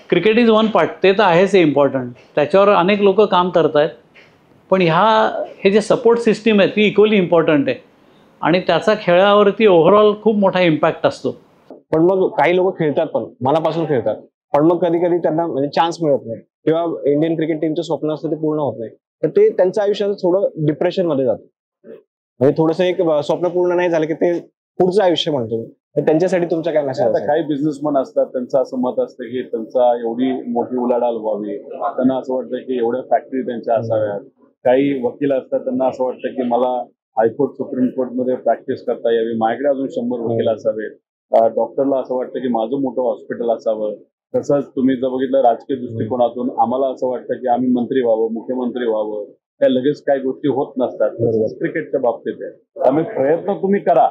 क्रिकेट इज वन पार्ट, ते तर आहेच इम्पॉर्टंट, त्याच्यावर अनेक लोक काम करत आहेत. पण हे जे सपोर्ट सिस्टीम आहे ती इक्वली इम्पॉर्टंट आहे आणि त्याचा खेळावरती ओव्हरऑल खूप मोठा इम्पॅक्ट असतो. पण मग काही लोक खेळतात, पण मनापासून खेळतात, पण मग कधी कधी त्यांना म्हणजे चान्स मिळत नाही किंवा इंडियन क्रिकेट टीमचं स्वप्न असतं ते पूर्ण होत नाही, तर ते त्यांच्या आयुष्यात थोडं डिप्रेशनमध्ये जातं. म्हणजे थोडंसं एक स्वप्न पूर्ण नाही झालं की ते पुढचं आयुष्य म्हणतो. त्यांच्यासाठी तुमचा काय मेसेज आहे? काही बिझनेसमन असतात, त्यांचं असं मत असतं की त्यांचा एवढी मोठी उलाढाल व्हावी, त्यांना असं वाटतं की एवढ्या फॅक्टरी त्यांच्या असाव्यात. काही वकील असतात, त्यांना असं वाटतं की मला हायकोर्ट, सुप्रीम कोर्टमध्ये प्रॅक्टिस करता यावी, माझ्याकडे अजून 100 वकील असावेत. डॉक्टरला असं वाटतं की माझं मोठं हॉस्पिटल असावं. तसंच तुम्ही जर बघितलं राजकीय दृष्टिकोनातून, आम्हाला असं वाटतं की आम्ही मंत्री व्हावं, मुख्यमंत्री व्हावं. त्या लगेच काही गोष्टी होत नसतात. क्रिकेटच्या बाबतीत आहे. त्यामुळे प्रयत्न तुम्ही करा,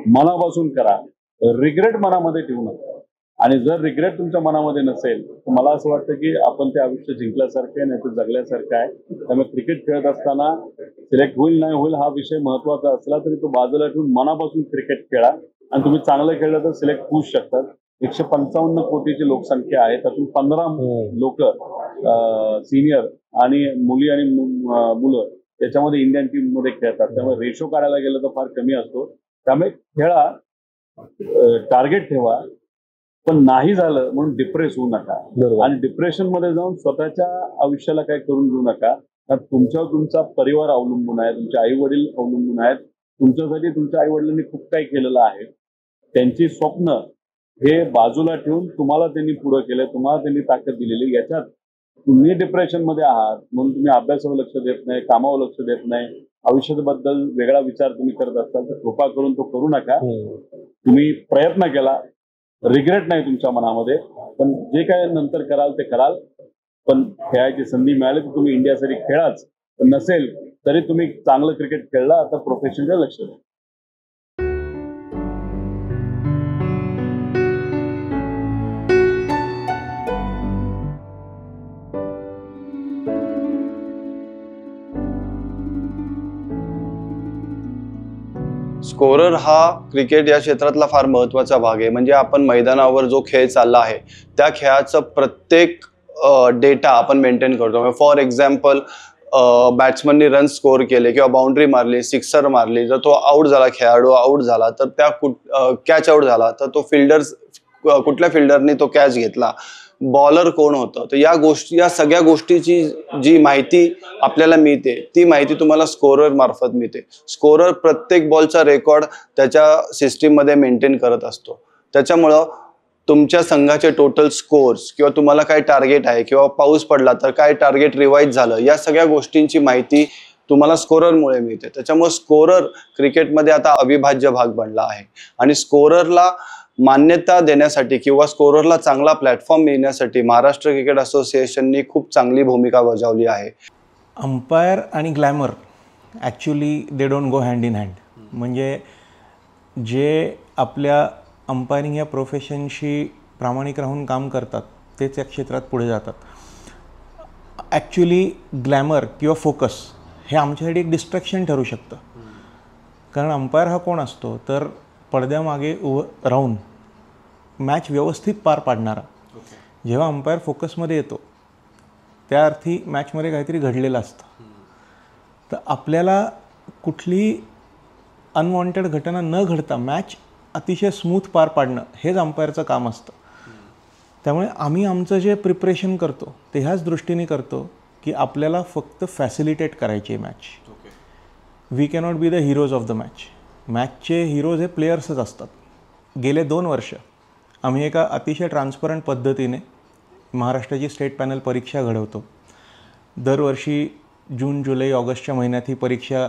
मनापासून करा, रिग्रेट मनामध्ये ठेवू नका. आणि जर रिग्रेट तुमच्या मनामध्ये नसेल तर मला असं वाटतं की आपण ते आयुष्य जिंकल्यासारखं आहे, नाही तर जगल्यासारखं आहे. त्यामुळे क्रिकेट खेळत असताना सिलेक्ट होईल नाही होईल हा विषय महत्वाचा असला तरी तो बाजूला ठेवून मनापासून क्रिकेट खेळा आणि तुम्ही चांगलं खेळलं तर सिलेक्ट होऊच शकतात. 155 कोटीची लोकसंख्या आहे, त्यातून 15 लोक सिनियर आणि मुली आणि मुलं त्याच्यामध्ये इंडियन टीम मध्ये खेळतात. त्यामुळे रेशो काढायला गेलं तर फार कमी असतो. त्यामुळे खेळा, टार्गेट ठेवा, पण नाही झालं म्हणून डिप्रेस होऊ नका आणि डिप्रेशन मध्ये जाऊन स्वतःच्या आयुष्याला काही करून घेऊ नका. कारण तुमच्यावर तुमचा परिवार अवलंबून आहे, तुमचे आई वडील अवलंबून आहेत. तुमच्यासाठी तुमच्या आई वडिलांनी खूप काही केलेलं आहे. त्यांची स्वप्न हे बाजूला ठेवून तुम्हाला त्यांनी पुढे केलं, तुम्हाला त्यांनी ताकद दिलेली. याच्यात तुम्ही डिप्रेशनमध्ये आहात म्हणून तुम्ही अभ्यासावर लक्ष देत नाही, कामावर लक्ष देत नाही, आयुष्याबद्दल वेगळा विचार तुम्ही करत असाल तर कृपा करून तो करू नका. तुम्ही प्रयत्न केला, रिग्रेट नाही तुमच्या मनामध्ये, पण जे काय नंतर कराल ते कराल. पण खेळायची संधी मिळाली तर तुम्ही इंडियासाठी खेळाच, पण नसेल तरी तुम्ही चांगलं क्रिकेट खेळला. आता प्रोफेशनकडे लक्ष द्या. स्कोरर हा क्रिकेट या क्षेत्रातला फार महत्त्वाचा भाग आहे. म्हणजे आपण मैदानावर जो खेळ चालला आहे त्या खेळाचं प्रत्येक डेटा आपण मेंटेन करतो. फॉर एक्झाम्पल बॅट्समननी रन स्कोर केले किंवा बाउंड्री मारली, सिक्सर मारली, जर तो आऊट झाला, खेळाडू आऊट झाला तर त्या कॅच आऊट झाला तर तो कुठल्या फिल्डरनी तो कॅच घेतला, बॉलर कोण होतं, तर या सगळ्या गोष्टीची जी माहिती आपल्याला मिळते ती माहिती तुम्हाला स्कोरर मार्फत मिळते. स्कोरर प्रत्येक बॉलचा रेकॉर्ड त्याच्या सिस्टीममध्ये मेंटेन करत असतो. त्याच्यामुळं तुमच्या संघाचे टोटल स्कोर्स किंवा तुम्हाला काय टार्गेट आहे किंवा पाऊस पडला तर काय टार्गेट रिवाईज झालं, या सगळ्या गोष्टींची माहिती तुम्हाला स्कोररमुळे मिळते. त्याच्यामुळे स्कोरर क्रिकेटमध्ये आता अविभाज्य भाग बनला आहे. आणि स्कोररला मान्यता देण्यासाठी किंवा स्कोररला चांगला प्लॅटफॉर्म मिळण्यासाठी महाराष्ट्र क्रिकेट असोसिएशननी खूप चांगली भूमिका बजावली आहे. अंपायर आणि glamour actually they don't go hand in hand. म्हणजे जे आपल्या अंपायरिंग या प्रोफेशनशी प्रामाणिक राहून काम करतात तेच या क्षेत्रात पुढे जातात. ॲक्च्युली ग्लॅमर किंवा फोकस हे आमच्यासाठी एक डिस्ट्रॅक्शन ठरू शकतं. कारण अंपायर हा कोण असतो तर पडद्यामागे राहून मॅच व्यवस्थित पार पाडणारा. जेव्हा अंपायर फोकसमध्ये येतो त्या अर्थी मॅचमध्ये काहीतरी घडलेलं असतं. तर आपल्याला कुठलीही अनवॉन्टेड घटना न घडता मॅच अतिशय स्मूथ पार पाडणं हेच अंपायरचं काम असतं. त्यामुळे आम्ही आमचं जे प्रिपरेशन करतो ते ह्याच दृष्टीने करतो की आपल्याला फक्त फॅसिलिटेट करायची आहे match. We cannot be the heroes of the match. मॅचचे हिरोज हे प्लेयर्सच असतात. गेले 2 वर्ष आम्ही एका अतिशय ट्रान्सपरंट पद्धतीने महाराष्ट्राची स्टेट पॅनल परीक्षा घडवतो. दरवर्षी जून, जुलै, ऑगस्टच्या महिन्यात ही परीक्षा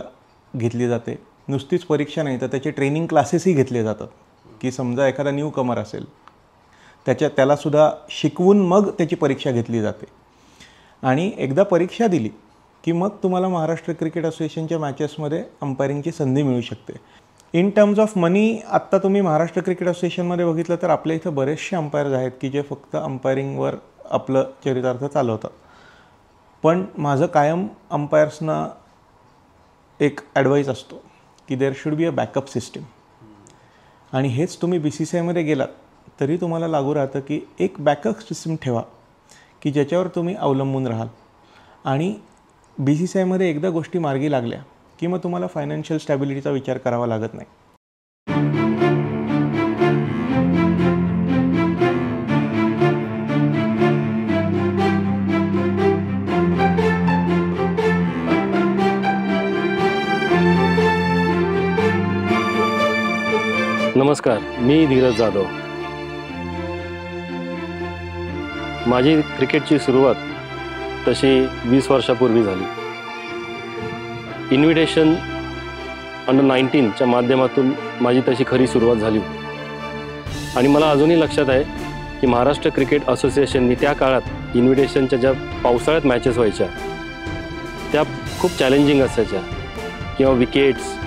घेतली जाते. नुसतीच परीक्षा नाही तर त्याचे ट्रेनिंग क्लासेसही घेतले जातात की समजा एखादा न्यू कमर असेल त्यालासुद्धा शिकवून मग त्याची परीक्षा घेतली जाते. आणि एकदा परीक्षा दिली की मग तुम्हाला महाराष्ट्र क्रिकेट असोसिएशनच्या मॅचेसमध्ये अंपायरिंगची संधी मिळू शकते. इन टर्म्स ऑफ मनी आत्ता तुम्ही महाराष्ट्र क्रिकेट असोसिएशनमध्ये बघितलं तर आपल्या इथं बरेचसे अंपायर्स आहेत की जे फक्त अंपायरिंगवर आपलं चरितार्थ चालवतात. पण माझं कायम अंपायर्सना एक ॲडवाईस असतो की there should be a backup system. आणि हेच तुम्ही BCCIमध्ये गेलात तरी तुम्हाला लागू राहतं की एक बॅकअप सिस्टीम ठेवा की ज्याच्यावर तुम्ही अवलंबून राहाल. आणि BCCIमध्ये एकदा गोष्टी मार्गी लागल्या की मग तुम्हाला फायनान्शियल स्टॅबिलिटीचा विचार करावा लागत नाही. नमस्कार, मी धीरज जाधव. माझी क्रिकेटची सुरुवात तशी 20 वर्षापूर्वी झाली. इन्व्हिटेशन अंडर-19च्या माध्यमातून माझी तशी खरी सुरुवात झाली होती. आणि मला अजूनही लक्षात आहे की महाराष्ट्र क्रिकेट असोसिएशननी त्या काळात इन्व्हिटेशनच्या ज्या पावसाळ्यात मॅचेस व्हायच्या त्या खूप चॅलेंजिंग असायच्या. किंवा विकेट्स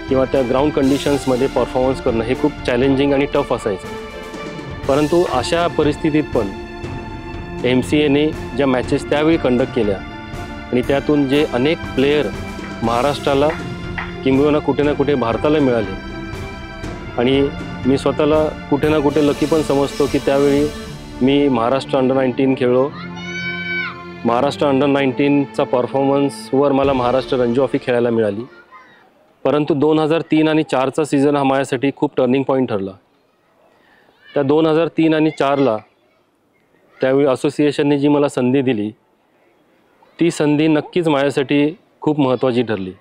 किंवा त्या ग्राउंड कंडिशन्समध्ये परफॉर्मन्स करणं हे खूप चॅलेंजिंग आणि टफ असायचं. परंतु अशा परिस्थितीत पण MCAने ज्या मॅचेस त्यावेळी कंडक्ट केल्या आणि त्यातून जे अनेक प्लेयर महाराष्ट्राला किंबहुना कुठे ना कुठे भारताला मिळाले. आणि मी स्वतःला कुठे ना कुठे लकी पण समजतो की त्यावेळी मी महाराष्ट्र अंडर-19 खेळलो. महाराष्ट्र अंडर-19चा परफॉर्मन्सवर मला महाराष्ट्र रणजी ट्रॉफी खेळायला मिळाली. परंतु 2003 आणि 2004चा सीझन हा माझ्यासाठी खूप टर्निंग पॉईंट ठरला. त्या 2003 आणि 2004ला त्यावेळी असोसिएशनने जी मला संधी दिली ती संधी नक्कीच माझ्यासाठी खूप महत्त्वाची ठरली.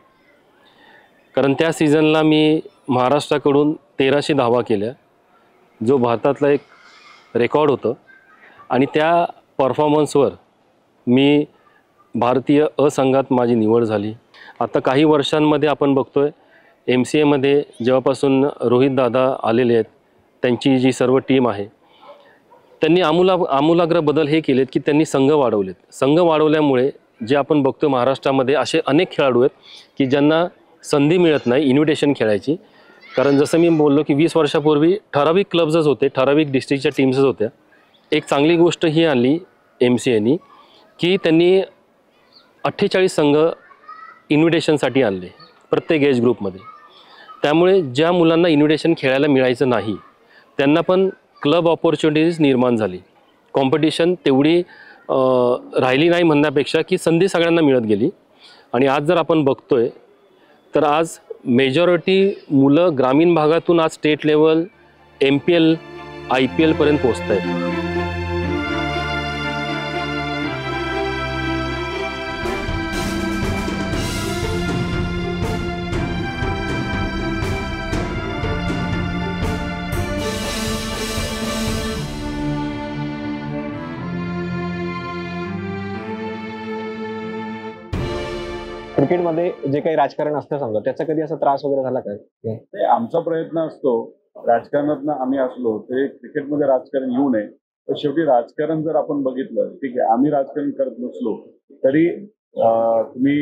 कारण त्या सीझनला मी महाराष्ट्राकडून 1300 धावा केल्या, जो भारतातला एक रेकॉर्ड होतं. आणि त्या परफॉर्मन्सवर मी भारतीय अ संघात माझी निवड झाली. आता काही वर्षांमध्ये आपण बघतोय MCAमध्ये जेव्हापासून रोहित दादा आलेले आहेत, त्यांची जी सर्व टीम आहे, त्यांनी आमूलाग्र बदल हे केलेत की त्यांनी संघ वाढवलेत. संघ वाढवल्यामुळे जे आपण बघतो महाराष्ट्रामध्ये असे अनेक खेळाडू आहेत की ज्यांना संधी मिळत नाही इन्व्हिटेशन खेळायची. कारण जसं मी बोललो की 20 वर्षापूर्वी ठराविक क्लब्सच होते, ठराविक डिस्ट्रिक्टच्या टीम्सच होत्या. एक चांगली गोष्ट ही आणली MCAनी की त्यांनी 48 संघ इन्व्हिटेशनसाठी आणले प्रत्येक एज ग्रुपमध्ये. त्यामुळे ज्या मुलांना इन्व्हिटेशन खेळायला मिळायचं नाही त्यांना पण क्लब ऑपॉर्च्युनिटीज निर्माण झाली. कॉम्पिटिशन तेवढी राहिली नाही म्हणण्यापेक्षा की संधी सगळ्यांना मिळत गेली. आणि आज जर आपण बघतोय तर आज मेजॉरिटी मुलं ग्रामीण भागातून आज स्टेट लेवल, MPL, IPL पर्यंत पोहोचत आहेत. क्रिकेटमध्ये जे काही राजकारण असतं समजा, त्याचा कधी असा त्रास वगैरे झाला काय? ते आमचा प्रयत्न असतो राजकारणातनं आम्ही असलो ते क्रिकेटमध्ये राजकारण येऊ नये. तर शेवटी राजकारण जर आपण बघितलं, ठीक आहे, आम्ही राजकारण करत नसलो तरी तुम्ही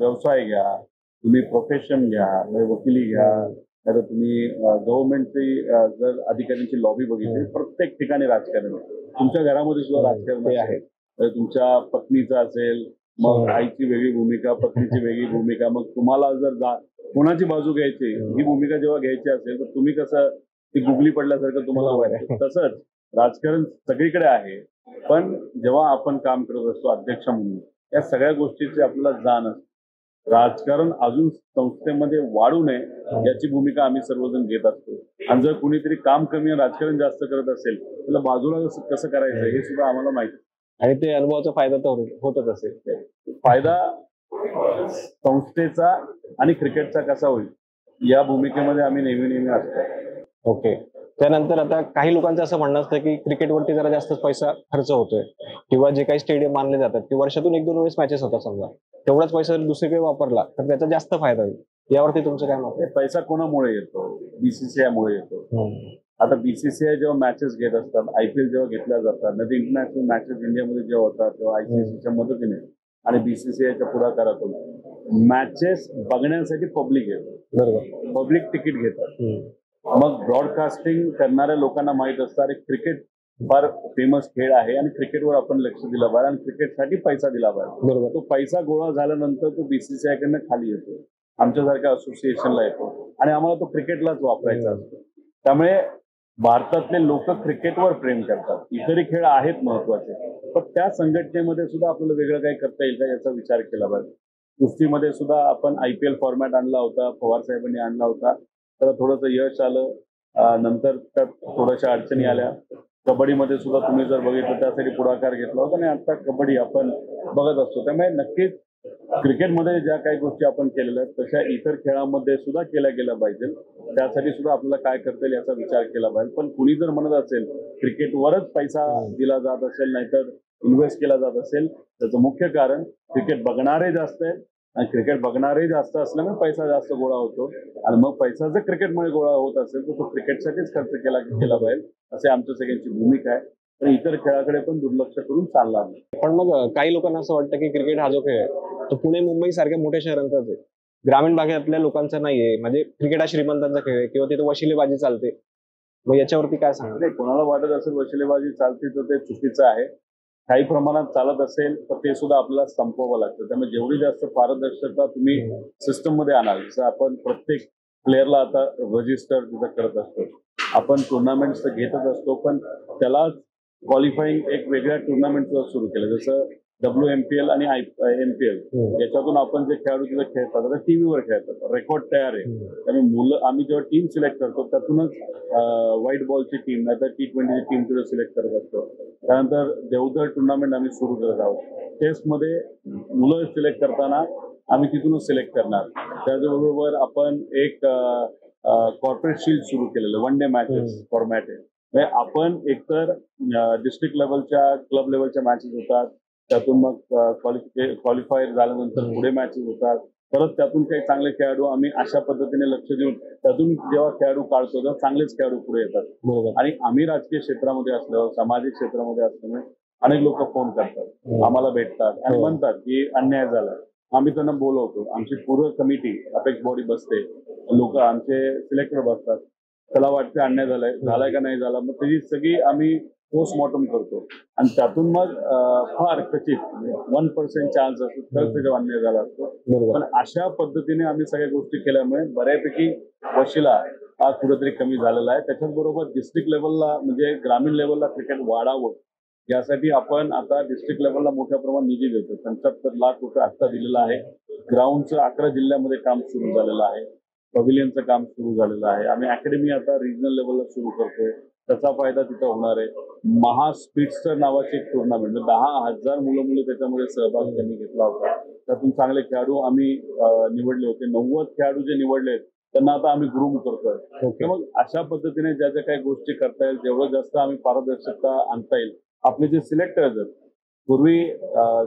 व्यवसाय घ्या, तुम्ही प्रोफेशन घ्या, वकिली घ्या, नाही तर तुम्ही गव्हर्नमेंटची जर अधिकाऱ्यांची लॉबी बघितली, प्रत्येक ठिकाणी राजकारण आहे. तुमच्या घरामध्ये सुद्धा राजकारण आहे. तुमच्या पत्नीचं असेल, मग आईची वेगळी भूमिका, पत्नीची वेगळी भूमिका, मग तुम्हाला जर कोणाची बाजू घ्यायची ही भूमिका जेव्हा घ्यायची असेल तर तुम्ही कसं ती गुगली पडल्यासारखं तुम्हाला वाटतं. तसंच राजकारण सगळीकडे आहे. पण जेव्हा आपण काम करत असतो अध्यक्ष म्हणून, या सगळ्या गोष्टीची आपल्याला जाण असते. राजकारण अजून संस्थेमध्ये वाढू नये याची भूमिका आम्ही सर्वजण घेत असतो. आणि जर कुणीतरी काम कमी आणि राजकारण जास्त करत असेल त्याला बाजूला कसं करायचं हे सुद्धा आम्हाला माहिती. आणि ते अनुभवाचा फायदा तर होतच असेल. फायदा संस्थेचा आणि क्रिकेटचा कसा होईल या भूमिकेमध्ये आम्ही नेहमी असतो. ओके. त्यानंतर आता काही लोकांचं असं म्हणणं असतं की क्रिकेटवरती जरा जास्तच पैसा खर्च होतोय, किंवा जे काही स्टेडियम मानले जातात की वर्षातून 1-2 वेळेस मॅचेस होतात समजा, तेवढाच पैसा जर दुसरीकडे वापरला तर त्याचा जास्त फायदा होईल. यावरती तुमचं काय मत आहे? पैसा कोणामुळे येतो? BCCI मुळे येतो. आता BCCI जेव्हा मॅचेस घेत असतात, IPL जेव्हा घेतल्या जातात, नाही इंटरनॅशनल मॅचेस इंडियामध्ये जेव्हा होतात तेव्हा ICCच्या मदतीने आणि BCCIच्या पुढाकारातून मॅचेस बघण्यासाठी पब्लिक येतो. बरोबर. पब्लिक तिकीट घेतात. मग ब्रॉडकास्टिंग करणाऱ्या लोकांना माहित असतं अरे क्रिकेट फार फेमस खेळ आहे आणि क्रिकेटवर आपण लक्ष दिलं पाहिजे आणि क्रिकेटसाठी पैसा दिला पाहिजे. बरोबर. तो पैसा गोळा झाल्यानंतर तो BCCI कडनं खाली येतो, आमच्यासारख्या असोसिएशनला येतो आणि आम्हाला तो क्रिकेटलाच वापरायचा असतो. त्यामुळे भारतातले लोक क्रिकेटवर प्रेम करतात. इतरही खेळ आहेत महत्वाचे, पण त्या संघटनेमध्ये सुद्धा आपल्याला वेगळं काही करता येईल का याचा विचार केला पाहिजे. कुस्तीमध्ये सुद्धा आपण IPL फॉर्मॅट आणला होता, पवार साहेबांनी आणला होता, तर थोडंसं यश आलं, नंतर त्यात थोड्याशा अडचणी आल्या. कबड्डीमध्ये सुद्धा तुम्ही जर बघितलं त्यासाठी पुढाकार घेतला होता आणि आता कबड्डी आपण बघत असतो. त्यामुळे नक्कीच क्रिकेटमध्ये ज्या काही गोष्टी आपण केलेल्या आहेत तशा इतर खेळामध्ये सुद्धा केल्या गेल्या पाहिजे. त्यासाठी सुद्धा आपल्याला काय करता येईल याचा विचार केला पाहिजे. पण कुणी जर म्हणत असेल क्रिकेटवरच पैसा दिला जात असेल, नाहीतर इन्व्हेस्ट केला जात असेल, त्याचं मुख्य कारण क्रिकेट बघणारे जास्त आहेत आणि क्रिकेट बघणारे जास्त असल्यामुळे पैसा जास्त गोळा होतो. आणि मग पैसा जर क्रिकेटमुळे गोळा होत असेल तर तो क्रिकेटसाठीच खर्च केला पाहिजे असे आमच्या सगळ्यांची भूमिका आहे. पण इतर खेळाकडे पण दुर्लक्ष करून चालला नाही. पण मग काही लोकांना असं वाटतं की क्रिकेट हा जो खेळ आहे तो पुणे मुंबई सारख्या मोठ्या शहरांचाच आहे, ग्रामीण भागातल्या लोकांचा नाहीये. म्हणजे क्रिकेट हा श्रीमंतांचा खेळ आहे किंवा तिथे वशिलेबाजी चालते. मग याच्यावरती काय सांगा? कोणाला वाटत असेल वशिलेबाजी चालते तर ते चुकीचं आहे. काही प्रमाणात चालत असेल तर ते सुद्धा आपल्याला संपवावं लागतं. त्यामुळे जेवढी जास्त पारदर्शकता तुम्ही सिस्टम मध्ये आणाल, जसं आपण प्रत्येक प्लेअरला आता रजिस्टर तिथं करत असतो, आपण टुर्नामेंट्स तर घेतच असतो, पण त्याला क्वालिफाईंग एक वेगळ्या टुर्नामेंट सुरू केलं, जसं WMPL आणि MPL. याच्यातून आपण जे खेळाडू तिथे खेळतात आता टीव्हीवर खेळतात, रेकॉर्ड तयार आहे. त्यामुळे मुलं आम्ही जेव्हा टीम सिलेक्ट करतो त्यातूनच व्हाईट बॉलची टीम नाही तर T20ची टीम सुद्धा सिलेक्ट करत असतो. त्यानंतर देवधर टुर्नामेंट आम्ही सुरू करत आहोत. टेस्टमध्ये मुलं सिलेक्ट करताना आम्ही तिथूनच सिलेक्ट करणार. त्याचबरोबर आपण एक कॉर्पोरेट शील्ड सुरू केलेलं, वन डे मॅचेस फॉर्मॅट आहे. म्हणजे आपण एकतर डिस्ट्रिक्ट लेवलच्या, क्लब लेवलच्या मॅचेस होतात, त्यातून मग क्वालिफाय झाल्यानंतर पुढे मॅचेस होतात, परत त्यातून काही चांगले खेळाडू आम्ही अशा पद्धतीने लक्ष देऊन त्यातून जेव्हा खेळाडू काढतो तेव्हा चांगलेच खेळाडू पुढे येतात. आणि आम्ही राजकीय क्षेत्रामध्ये असल्यावर, सामाजिक क्षेत्रामध्ये असल्यामुळे अनेक लोक फोन करतात, आम्हाला भेटतात आणि म्हणतात की अन्याय झाला. आम्ही त्यांना बोलवतो, आमची पूर्ण कमिटी अपेक्स बॉडी बसते, लोक आमचे सिलेक्टर बसतात, त्याला वाटते अन्याय झालाय का नाही झाला, मग त्याची सगळी आम्ही पोस्टमॉर्टम करतो आणि त्यातून मग फार क्वचित 1% चान्स असतो तर त्याचा अन्याय झाला असतो. पण अशा पद्धतीने आम्ही सगळ्या गोष्टी केल्यामुळे बऱ्यापैकी वशिला हा कुठेतरी कमी झालेला आहे. त्याच्याचबरोबर डिस्ट्रिक्ट लेवलला म्हणजे ग्रामीण लेवलला क्रिकेट वाढावं यासाठी आपण आता डिस्ट्रिक्ट लेवलला मोठ्या प्रमाणात निधी देतो. 75 लाख रुपये आत्ता दिलेला आहे. ग्राउंडचं 11 जिल्ह्यामध्ये काम सुरू झालेलं आहे, पॅव्हिलियनचं काम सुरू झालेलं आहे. आम्ही अकॅडमी आता रिजनल लेवलला सुरू करतोय, त्याचा फायदा तिथं होणार आहे. महा स्पीडस्टर नावाची एक टुर्नामेंट, 10,000 मुलं त्याच्यामध्ये सहभाग त्यांनी घेतला होता. त्यातून चांगले खेळाडू आम्ही निवडले होते. 90 खेळाडू जे निवडले त्यांना आता आम्ही ग्रूम करतोय. मग अशा पद्धतीने ज्या ज्या काही गोष्टी करता येईल जेवढं जास्त आम्ही पारदर्शकता आणता येईल. आपले जे सिलेक्टर्स आहेत, पूर्वी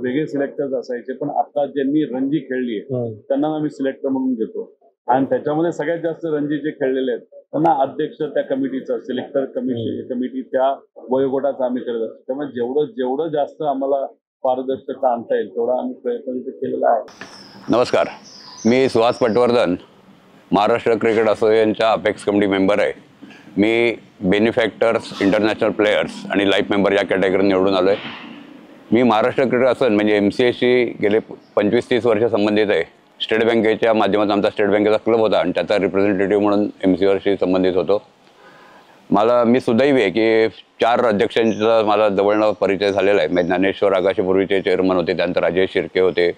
वेगळे सिलेक्टर्स असायचे, पण आता ज्यांनी रणजी खेळली आहे त्यांना आम्ही सिलेक्टर म्हणून घेतो आणि त्याच्यामध्ये सगळ्यात जास्त रणजी जे खेळलेले आहेत त्यांना अध्यक्ष त्या कमिटीचा, सिलेक्टर कमिटी त्या वयोगटाचा आम्ही करत असतो. त्यामुळे जेवढं जास्त आम्हाला पारदर्शकता आणता येईल तेवढा आम्ही प्रयत्न केलेला आहे. नमस्कार, मी सुहास पटवर्धन, महाराष्ट्र क्रिकेट असोसिएशनच्या अपेक्स कमिटी मेंबर आहे. मी बेनिफॅक्टर्स, इंटरनॅशनल प्लेयर्स आणि लाईफ मेंबर या कॅटेगरी निवडून आलो आहे. मी महाराष्ट्र क्रिकेट असोसिएशन म्हणजे MCAशी गेले 25-30 वर्ष संबंधित आहे. स्टेट बँकेच्या माध्यमातून आमचा स्टेट बँकेचा क्लब होता आणि त्याचा रिप्रेझेंटेटिव्ह म्हणून MCAशी संबंधित होतो. मी सुदैवी आहे की 4 अध्यक्षांचा मला जवळनं परिचय झालेला आहे. ज्ञानेश्वर आगाशे पूर्वीचे चेअरमन होते, त्यानंतर राजेश शिर्के होते,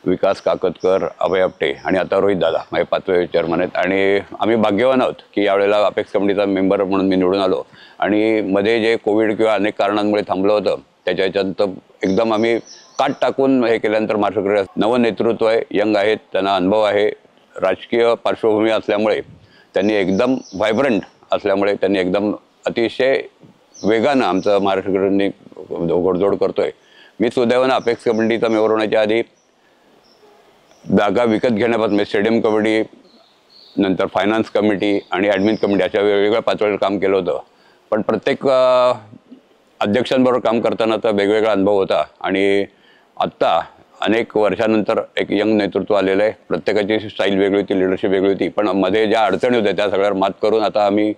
विकास काकतकर, अभय आपटे आणि आता रोहित दादा माझे 5वे चेअरमन आहेत. आणि आम्ही भाग्यवान आहोत की यावेळेला अपेक्स कमिटीचा मेंबर म्हणून मी निवडून आलो. आणि मध्ये जे कोविड किंवा अनेक कारणांमुळे थांबलं होतं त्याच्या ह्याच्यात एकदम आम्ही काट टाकून हे केल्यानंतर महाराष्ट्र क्रिकेट नवं नेतृत्व आहे, यंग आहेत, त्यांना अनुभव आहे, राजकीय पार्श्वभूमी असल्यामुळे त्यांनी एकदम व्हायब्रंट असल्यामुळे त्यांनी एकदम अतिशय वेगानं आमचं महाराष्ट्र क्रिकेटनी घोडदौड करतोय. मी सुदैवानं अपेक्स कमिटीचा मेंबर होण्याच्या आधी जागा विकत घेण्यापासून स्टेडियम कमिटी, नंतर फायनान्स कमिटी आणि ॲडमिन कमिटी अशा वेगवेगळ्या पातळीवर काम केलं होतं. पण प्रत्येक अध्यक्षांबरोबर काम करतानाचा वेगवेगळा अनुभव होता आणि आत्ता अनेक वर्षानंतर एक यंग नेतृत्व आलेलं आहे. प्रत्येकाची स्टाईल वेगळी होती, लिडरशिप वेगळी होती, पण मध्ये ज्या अडचणी होत्या त्या सगळ्यावर मात करून आता आम्ही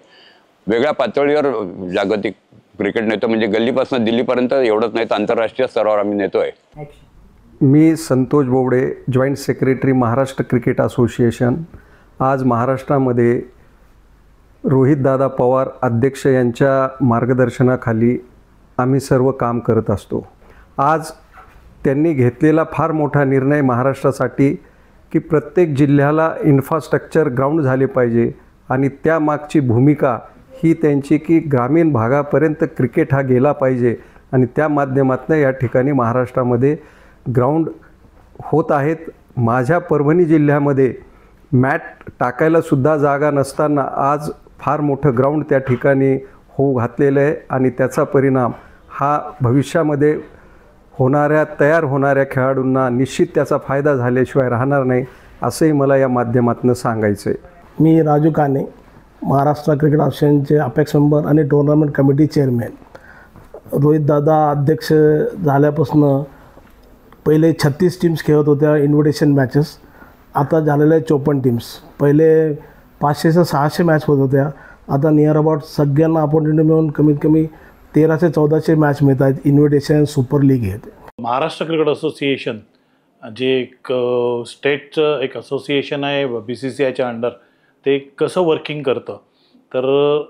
वेगळ्या पातळीवर जागतिक क्रिकेट नेतो. म्हणजे गल्लीपासून दिल्लीपर्यंत एवढंच नाही तर आंतरराष्ट्रीय स्तरावर आम्ही नेतोय. मी Santosh Bobde, joint secretary Maharashtra cricket association. आज महाराष्ट्रामध्ये रोहितदादा पवार अध्यक्ष यांच्या मार्गदर्शनाखाली आम्ही सर्व काम करत असतो. आज त्यांनी घेतलेला फार मोठा निर्णय महाराष्ट्रासाठी की प्रत्येक जिल्ह्याला इन्फ्रास्ट्रक्चर ग्राउंड झाले पाहिजे आणि त्यामागची भूमिका ही त्यांची की ग्रामीण भागापर्यंत क्रिकेट हा गेला पाहिजे आणि त्या माध्यमातून या ठिकाणी महाराष्ट्रामध्ये ग्राउंड होत आहेत. माझ्या परभणी जिल्ह्यामध्ये मॅट टाकायलासुद्धा जागा नसताना आज फार मोठं ग्राउंड त्या ठिकाणी होऊ घातलेलं आहे आणि त्याचा परिणाम हा भविष्यामध्ये तयार होणाऱ्या खेळाडूंना निश्चित त्याचा फायदा झाल्याशिवाय राहणार नाही, असंही मला या माध्यमातून सांगायचं आहे. मी राजू काने, महाराष्ट्र क्रिकेट असोसिएशनचे अपेक्स मेंबर आणि टुर्नामेंट कमिटी चेअरमॅन. रोहितदादा अध्यक्ष झाल्यापासून पहिले 36 टीम्स खेळत होत्या इन्व्हिटेशन मॅचेस, आता झालेल्या 54 टीम्स. पहिले 500 ते 600 मॅच होत होत्या, आता नियर अबाउट सगळ्यांना अपॉर्च्युनिटी मिळून कमीत कमी 1300 ते 1400 मॅच मिळत आहेत. इन्व्हिटेशन, सुपर लीग आहेत. महाराष्ट्र क्रिकेट असोसिएशन जे एक स्टेटचं एक असोसिएशन आहे BCCIच्या अंडर, ते कसं वर्किंग करतं तर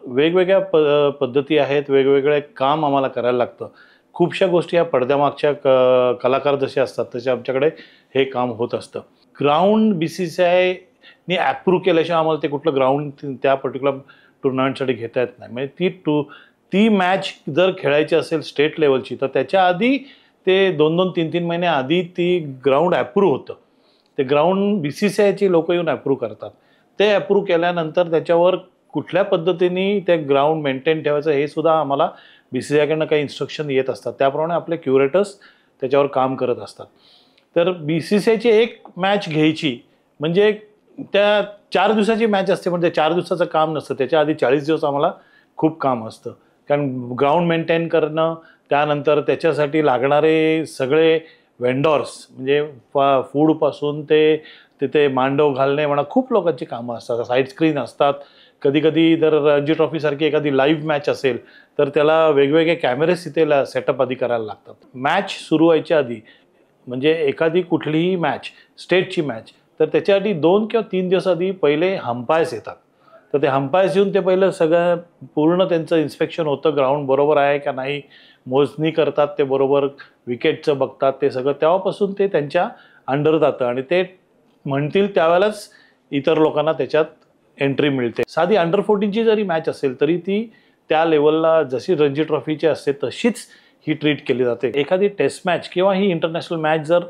वेगवेगळ्या पद्धती आहेत, वेगवेगळे काम आम्हाला करायला लागतं. खूपशा गोष्टी या पडद्यामागच्या कलाकार जसे असतात तसे आमच्याकडे हे काम होत असतं. ग्राउंड BCCIनी ॲप्रूव्ह केल्याशिवाय आम्हाला ते कुठलं ग्राउंड त्या पर्टिक्युलर टुर्नामेंटसाठी घेता येत नाही. म्हणजे ती मॅच जर खेळायची असेल स्टेट लेवलची तर त्याच्या आधी ते 2-2, 3-3 महिने आधी ती ग्राउंड ॲप्रूव्ह होतं. ते ग्राउंड BCCIची लोक येऊन ॲप्रूव्ह करतात. ते ॲप्रूव्ह केल्यानंतर त्याच्यावर कुठल्या पद्धतीने ते ग्राउंड मेंटेन ठेवायचं हे सुद्धा आम्हाला BCCIकडनं काही इन्स्ट्रक्शन येत असतात. त्याप्रमाणे आपले क्युरेटर्स त्याच्यावर काम करत असतात. तर BCCIची एक मॅच घ्यायची म्हणजे त्या 4 दिवसाची मॅच असते, पण त्या 4 दिवसाचं काम नसतं. त्याच्या आधी 40 दिवस आम्हाला खूप काम असतं. कारण ग्राउंड मेंटेन करणं, त्यानंतर त्याच्यासाठी लागणारे सगळे वेंडॉर्स म्हणजे फूडपासून ते तिथे मांडव घालणे म्हणा, खूप लोकांची कामं असतात. साईड स्क्रीन असतात. कधी कधी जर रणजी ट्रॉफीसारखी एखादी लाईव्ह मॅच असेल तर त्याला वेगवेगळे कॅमेरेस तिथे सेटअप आधी करायला लागतात. मॅच सुरू व्हायच्या आधी म्हणजे एखादी कुठलीही मॅच, स्टेटची मॅच, तर त्याच्याआधी 2 किंवा 3 दिवस आधी पहिले हंपायर्स येतात. तर ते हंपायर्स येऊन ते पहिलं सगळं पूर्ण त्यांचं इन्स्पेक्शन होतं, ग्राउंड बरोबर आहे का नाही, मोजणी करतात, ते बरोबर विकेटचं बघतात, ते सगळं तेव्हापासून ते त्यांच्या अंडर जातं आणि ते म्हणतील त्यावेळेलाच इतर लोकांना त्याच्यात एंट्री मिळते. साधी अंडर 14ची जरी मॅच असेल तरी ती त्या लेवलला जशी रणजी ट्रॉफीची असते तशीच ही ट्रीट केली जाते. एखादी टेस्ट मॅच किंवा ही इंटरनॅशनल मॅच जर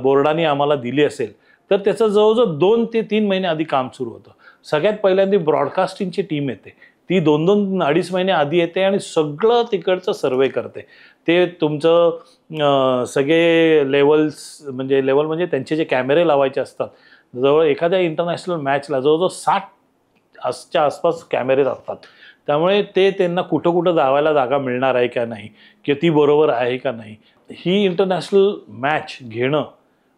बोर्डाने आम्हाला दिली असेल तर त्याचं जवळजवळ 2 ते 3 महिने आधी काम सुरू होतं. सगळ्यात पहिल्यांदा ब्रॉडकास्टिंगची टीम येते, ती 2-2, 2.5 महिने आधी येते आणि सगळं तिकडचं सर्वे करते. ते तुमचं सगळे लेवल म्हणजे त्यांचे जे कॅमेरे लावायचे असतात, जवळ एखाद्या इंटरनॅशनल मॅचला जवळजवळ 60च्या आसपास कॅमेरे असतात. त्यामुळे ते त्यांना कुठं कुठं जावायला जागा मिळणार आहे का नाही, की ती बरोबर आहे का नाही. ही इंटरनॅशनल मॅच घेणं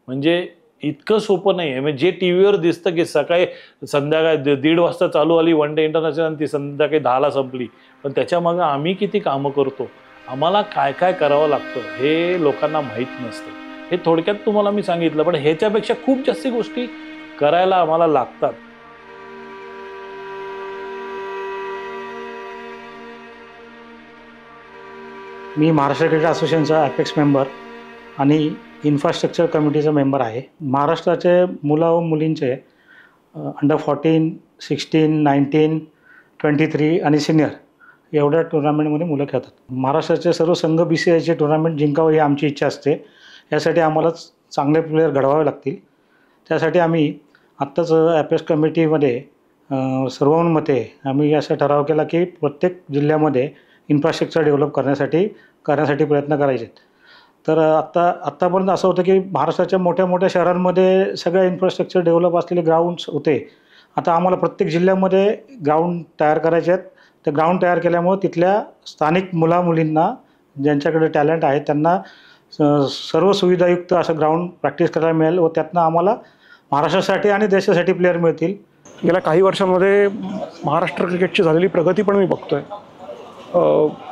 म्हणजे इतकं सोपं नाही आहे. म्हणजे जे टी व्हीवर दिसतं की सकाळी संध्याकाळी 1:30 वाजता चालू आली वन डे इंटरनॅशनल आणि ती संध्याकाळी 10ला संपली, पण त्याच्यामागं आम्ही किती कामं करतो, आम्हाला काय काय करावं लागतं हे लोकांना माहीत नसतं. हे थोडक्यात तुम्हाला मी सांगितलं, पण ह्याच्यापेक्षा खूप जास्त गोष्टी करायला आम्हाला लागतात. मी महाराष्ट्र क्रिकेट असोसिएशनचा ॲपेक्स मेंबर आणि इन्फ्रास्ट्रक्चर कमिटीचा मेंबर आहे. महाराष्ट्राचे मुलं व मुलींचे अंडर 14, 16, 19, 23 आणि सिनियर एवढ्या टुर्नामेंटमध्ये मुलं खेळतात. महाराष्ट्राचे सर्व संघ BCCIचे टुर्नामेंट जिंकावं ही आमची इच्छा असते. यासाठी आम्हाला चांगले प्लेयर घडवावे लागतील. त्यासाठी आम्ही आत्ताच ॲपेक्स कमिटीमध्ये सर्वानुमते आम्ही असा ठराव केला की प्रत्येक जिल्ह्यामध्ये इन्फ्रास्ट्रक्चर डेव्हलप करण्यासाठी प्रयत्न करायचे. तर आत्तापर्यंत असं होतं की महाराष्ट्राच्या मोठ्या मोठ्या शहरांमध्ये सगळ्या इन्फ्रास्ट्रक्चर डेव्हलप असलेले ग्राउंड्स होते. आता आम्हाला प्रत्येक जिल्ह्यामध्ये ग्राउंड तयार करायचे आहेत. ते ग्राउंड तयार केल्यामुळं तिथल्या स्थानिक मुलामुलींना ज्यांच्याकडे टॅलेंट आहे त्यांना सर्व सुविधायुक्त असं ग्राउंड प्रॅक्टिस करायला मिळेल व त्यातनं आम्हाला महाराष्ट्रासाठी आणि देशासाठी प्लेयर मिळतील. गेल्या काही वर्षांमध्ये महाराष्ट्र क्रिकेटची झालेली प्रगती पण मी बघतोय.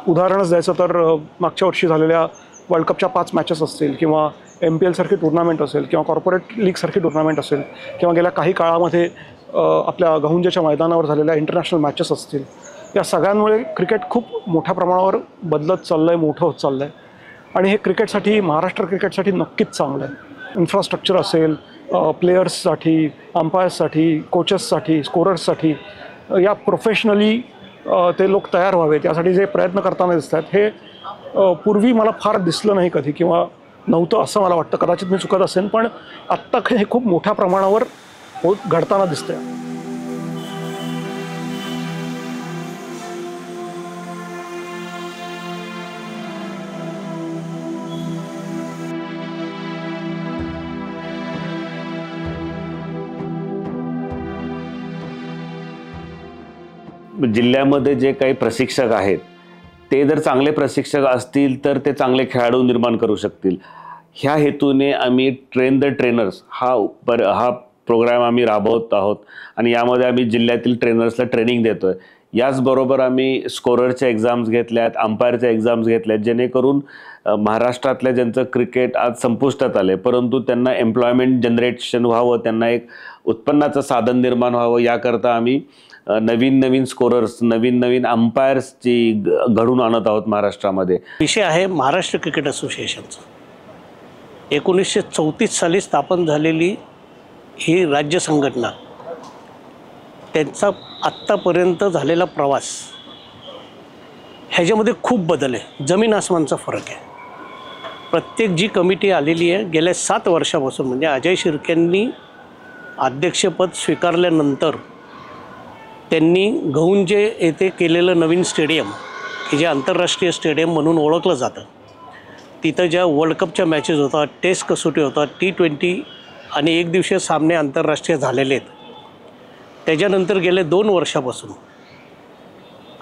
उदाहरणच द्यायचं तर मागच्या वर्षी झालेल्या वर्ल्ड कपच्या 5 मॅचेस असतील किंवा MPL सारखी टुर्नामेंट असेल किंवा कॉर्पोरेट लीगसारखी टुर्नामेंट असेल किंवा गेल्या काही काळामध्ये आपल्या गहुंजेच्या मैदानावर झालेल्या इंटरनॅशनल मॅचेस असतील, या सगळ्यांमुळे क्रिकेट खूप मोठ्या प्रमाणावर बदलत चाललं आहे, मोठं होत चाललं आहे. आणि हे क्रिकेटसाठी, महाराष्ट्र क्रिकेटसाठी नक्कीच चांगलं आहे. इन्फ्रास्ट्रक्चर असेल, प्लेयर्ससाठी, अंपायर्ससाठी, कोचेससाठी, स्कोरर्ससाठी या प्रोफेशनली ते लोक तयार व्हावेत यासाठी जे प्रयत्न करताना दिसत आहेत हे पूर्वी मला फार दिसलं नाही कधी किंवा नव्हतं असं मला वाटतं. कदाचित मी चुकत असेल, पण आत्ता हे खूप मोठ्या प्रमाणावर घडताना दिसतंय. जिल्ह्यामध्ये जे काही प्रशिक्षक आहेत ते जर चांगले प्रशिक्षक असतील तर ते चांगले खेळाडू निर्माण करू शकतील. ह्या हेतूने आम्ही ट्रेन द ट्रेनर्स हा प्रोग्राम आम्ही राबवत आहोत आणि यामध्ये आम्ही जिल्ह्यातील ट्रेनर्सला ट्रेनिंग देतो आहे. याचबरोबर आम्ही स्कोररच्या एक्झाम्स घेतल्यात, अंपायरच्या एक्झाम्स घेतल्यात, जेणेकरून महाराष्ट्रातल्या ज्यांचं क्रिकेट आज संपुष्टात आलं आहे परंतु त्यांना एम्प्लॉयमेंट जनरेशन व्हावं, त्यांना एक उत्पन्नाचं साधन निर्माण व्हावं, याकरता आम्ही नवीन नवीन स्कोरर्स, नवीन नवीन अंपायर्सची घडून आणत आहोत महाराष्ट्रामध्ये. विषय आहे महाराष्ट्र क्रिकेट असोसिएशनचा. 1934 साली स्थापन झालेली ही राज्य संघटना, त्यांचा आत्तापर्यंत झालेला प्रवास ह्याच्यामध्ये खूप बदल आहे, जमीन आसमानचा फरक आहे. प्रत्येक जी कमिटी आलेली आहे गेल्या 7 वर्षापासून, म्हणजे अजय शिर्केंनी अध्यक्षपद स्वीकारल्यानंतर त्यांनी गहुंजे येथे केलेलं नवीन स्टेडियम, की जे आंतरराष्ट्रीय स्टेडियम म्हणून ओळखलं जातं, तिथं ज्या वर्ल्ड कपच्या मॅचेस होतात, टेस्ट कसोटी होतात, T20 आणि एकदिवसीय सामने आंतरराष्ट्रीय झालेले आहेत. त्याच्यानंतर गेले 2 वर्षापासून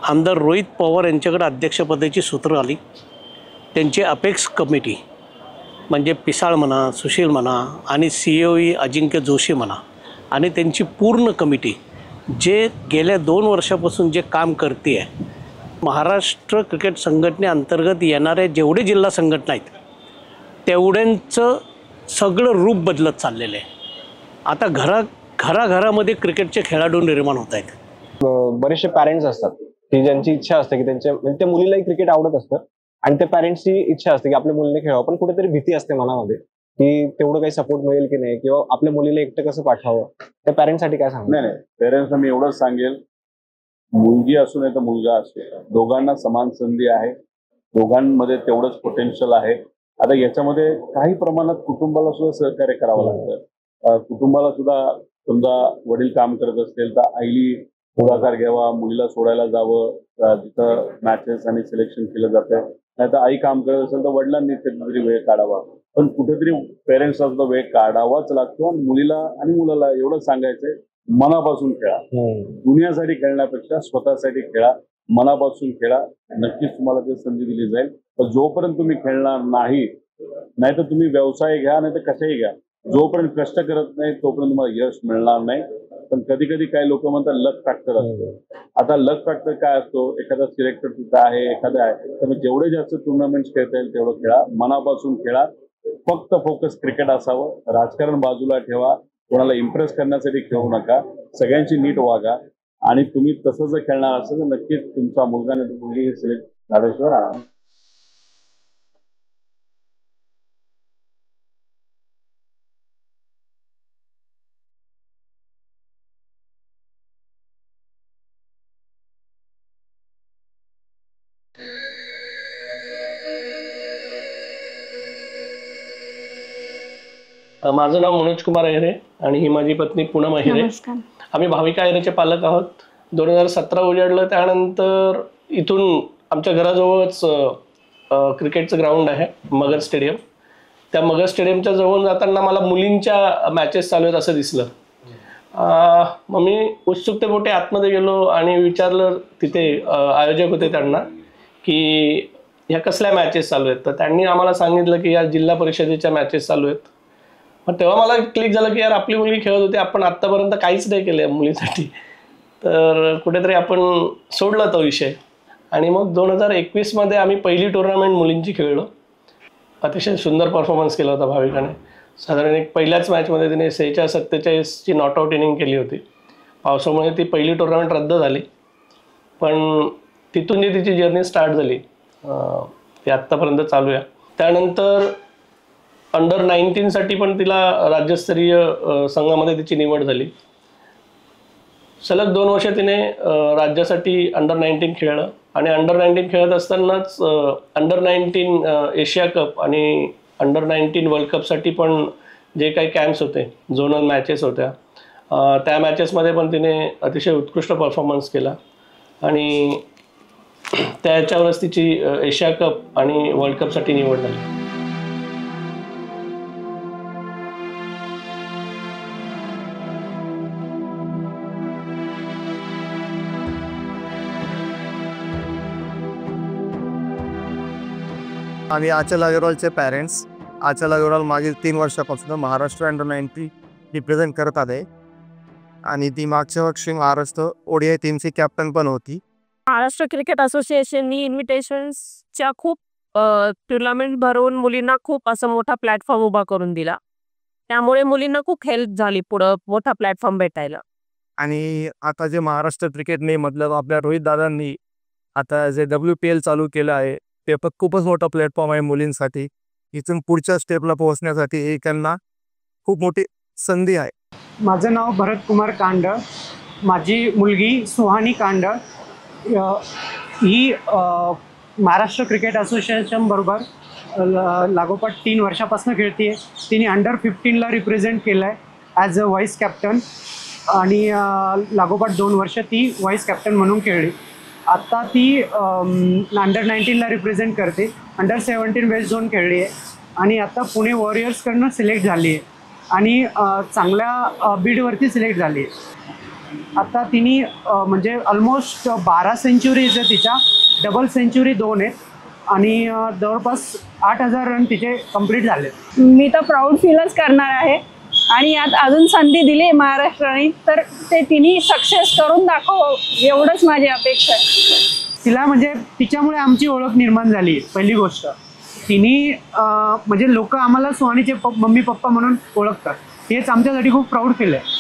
आमदार रोहित पवार यांच्याकडे अध्यक्षपदाची सूत्र आली. त्यांची अपेक्स कमिटी म्हणजे पिसाळ म्हणा, सुशील म्हणा आणि COE अजिंक्य जोशी म्हणा आणि त्यांची पूर्ण कमिटी जे गेल्या 2 वर्षापासून जे काम करते आहे, महाराष्ट्र क्रिकेट संघटनेअंतर्गत येणाऱ्या जेवढे जिल्हा संघटना आहेत तेवढ्यांचं सगळं रूप बदलत चाललेलं आहे. आता घराघरामध्ये क्रिकेटचे खेळाडू निर्माण होत आहेत. बरेचसे पॅरेंट्स असतात की ज्यांची इच्छा असते की त्या मुलीलाही क्रिकेट आवडत असतं आणि त्या पॅरेंट्सची इच्छा असते की आपल्या मुलीने खेळावं, पण कुठेतरी भीती असते मनामध्ये की तेवढं काही सपोर्ट मिळेल की नाही, किंवा आपल्या मुलीला एकटं कसं पाठवावं. त्या पॅरेंट्ससाठी काय सांगणार? नाही, पेरेंट्सना मी एवढंच सांगेल, मुलगी असू नाही तर मुलगा असू, दोघांना समान संधी आहे, दोघांमध्ये तेवढंच पोटेन्शियल आहे. आता याच्यामध्ये काही प्रमाणात कुटुंबाला सुद्धा सहकार्य करावं लागतं. कुटुंबाला सुद्धा समजा वडील काम करत असतील तर आईली पुढाकार घ्यावा, मुलीला सोडायला जावं जिथं मॅचेस आणि सिलेक्शन केलं जातं, नाही तर आई काम करत असेल तर वडिलांनी कुठेतरी वेळ काढावा. पण कुठेतरी पेरेंट्सला सुद्धा वेळ काढावाच लागतो. आणि मुलीला आणि मुलाला एवढं सांगायचंय, मनापासून खेळा. दुनियासाठी खेळण्यापेक्षा स्वतःसाठी खेळा, मनापासून खेळा. नक्कीच तुम्हाला ती संधी दिली जाईल. पण जोपर्यंत तुम्ही खेळणार नाही तर तुम्ही व्यवसाय घ्या, नाही तर कशाही घ्या, जोपर्यंत कष्ट करत नाही तोपर्यंत तुम्हाला यश मिळणार नाही. पण कधी कधी काही लोक म्हणतात लक फॅक्टर असतो. आता लक फॅक्टर काय असतो, एखादा सिलेक्टर तिथं आहे, एखादा आहे, तर जेवढे जास्त टुर्नामेंट खेळता येईल तेवढं खेळा, मनापासून खेळा. फक्त फोकस क्रिकेट असावं, राजकारण बाजूला ठेवा, कोणाला इम्प्रेस करण्यासाठी खेळू नका, सगळ्यांची नीट वागा. आणि तुम्ही तसं जर खेळणार असेल तर नक्कीच तुमचा मुलगा नाही तर मुलगी सिलेक्ट झाल्याशिवाय राहणार. माझं नाव मनोज कुमार अहिरे आणि ही माझी पत्नी पूनम अहिरे. आम्ही भाविका अहिरेचे पालक आहोत. 2017 उजाडलं, त्यानंतर इथून आमच्या घराजवळच क्रिकेटचं ग्राउंड आहे, मगर स्टेडियम. त्या मगर स्टेडियमच्या जवळ जाताना मला मुलींच्या मॅचेस चालू आहेत असं दिसलं. मग मी उत्सुकतेपोटी आतमध्ये गेलो आणि विचारलं, तिथे आयोजक होते त्यांना की ह्या कसल्या मॅचेस चालू आहेत. तर त्यांनी आम्हाला सांगितलं की या जिल्हा परिषदेच्या मॅचेस चालू आहेत. मग तेव्हा मला क्लिक झालं की यार, आपली मुलगी खेळत होती, आपण आत्तापर्यंत काहीच नाही केलं मुलीसाठी, तर कुठेतरी आपण सोडला तो विषय. आणि मग 2021 मध्ये आम्ही पहिली टुर्नामेंट मुलींची खेळलो. अतिशय सुंदर परफॉर्मन्स केला होता भाविकाने. साधारण एक पहिल्याच मॅचमध्ये तिने 46-47ची नॉटआउट इनिंग केली होती. पावसामुळे ती पहिली टुर्नामेंट रद्द झाली, पण तिथून जी तिची जर्नी स्टार्ट झाली ती आत्तापर्यंत चालू आहे. त्यानंतर अंडर 19साठी पण तिला राज्यस्तरीय संघामध्ये तिची निवड झाली. सलग 2 वर्ष तिने राज्यासाठी अंडर 19 खेळलं आणि अंडर 19 खेळत असतानाच अंडर 19 एशिया कप आणि अंडर 19 वर्ल्ड कपसाठी पण जे काही कॅम्प्स होते, झोनल मॅचेस होत्या, त्या मॅचेसमध्ये पण तिने अतिशय उत्कृष्ट परफॉर्मन्स केला आणि त्याच्यावरच तिची एशिया कप आणि वर्ल्ड कपसाठी निवड झाली. आम्ही आचल अग्रवालचे पॅरेंट्स. आचल अग्रवाल मागील 3 वर्षापासून महाराष्ट्र अंडर 19 रिप्रेझेंट करत आहे आणि ती मागच्या वर्षी महाराष्ट्र ODI टीमची कॅप्टन पण होती. महाराष्ट्र क्रिकेट असोसिएशननी इन्व्हिटेशन्सच्या खूप टुर्नामेंट भरवून मुलींना खूप असं मोठा प्लॅटफॉर्म उभा करून दिला. त्यामुळे मुलींना खूप हेल्प झाली पुढं मोठा प्लॅटफॉर्म भेटायला. आणि आता जे महाराष्ट्र क्रिकेटने मतलब आपल्या रोहित दादांनी आता जे WPL चालू केलं आहे ते पण खूपच मोठा प्लॅटफॉर्म आहे मुलींसाठी. इथून पुढच्या स्टेपला पोहोचण्यासाठी ही त्यांना खूप मोठी संधी आहे. माझं नाव भरत कुमार कांड. माझी मुलगी सुहानी कांड ही महाराष्ट्र क्रिकेट असोसिएशन बरोबर लागोपाठ 3 वर्षापासून खेळते. तिने अंडर-15ला रिप्रेझेंट केलं आहे ॲज अ व्हाईस कॅप्टन आणि लागोपाठ 2 वर्ष ती व्हाईस कॅप्टन म्हणून खेळली. आत्ता ती अंडर-19ला रिप्रेझेंट करते. अंडर-17 वेस्ट झोन खेळली आहे आणि आता पुणे वॉरियर्सकडनं सिलेक्ट झाली आहे आणि चांगल्या बीडवरती सिलेक्ट झाली आहे. आता तिने म्हणजे ऑलमोस्ट 12 सेंचुरीज आहे तिच्या, डबल सेंचुरी 2 आहेत आणि जवळपास 8,000 रन तिचे कंप्लीट झाले. मी तर प्राऊड फीलच करणार आहे आणि यात अजून संधी दिली महाराष्ट्राने तर ते तिने सक्सेस करून दाखव एवढंच माझी अपेक्षा आहे. तिला म्हणजे तिच्यामुळे आमची ओळख निर्माण झाली. पहिली गोष्ट तिने म्हणजे लोक आम्हाला सुहानीचे मम्मी पप्पा म्हणून ओळखतात. हेच आमच्यासाठी खूप प्राऊड फील आहे.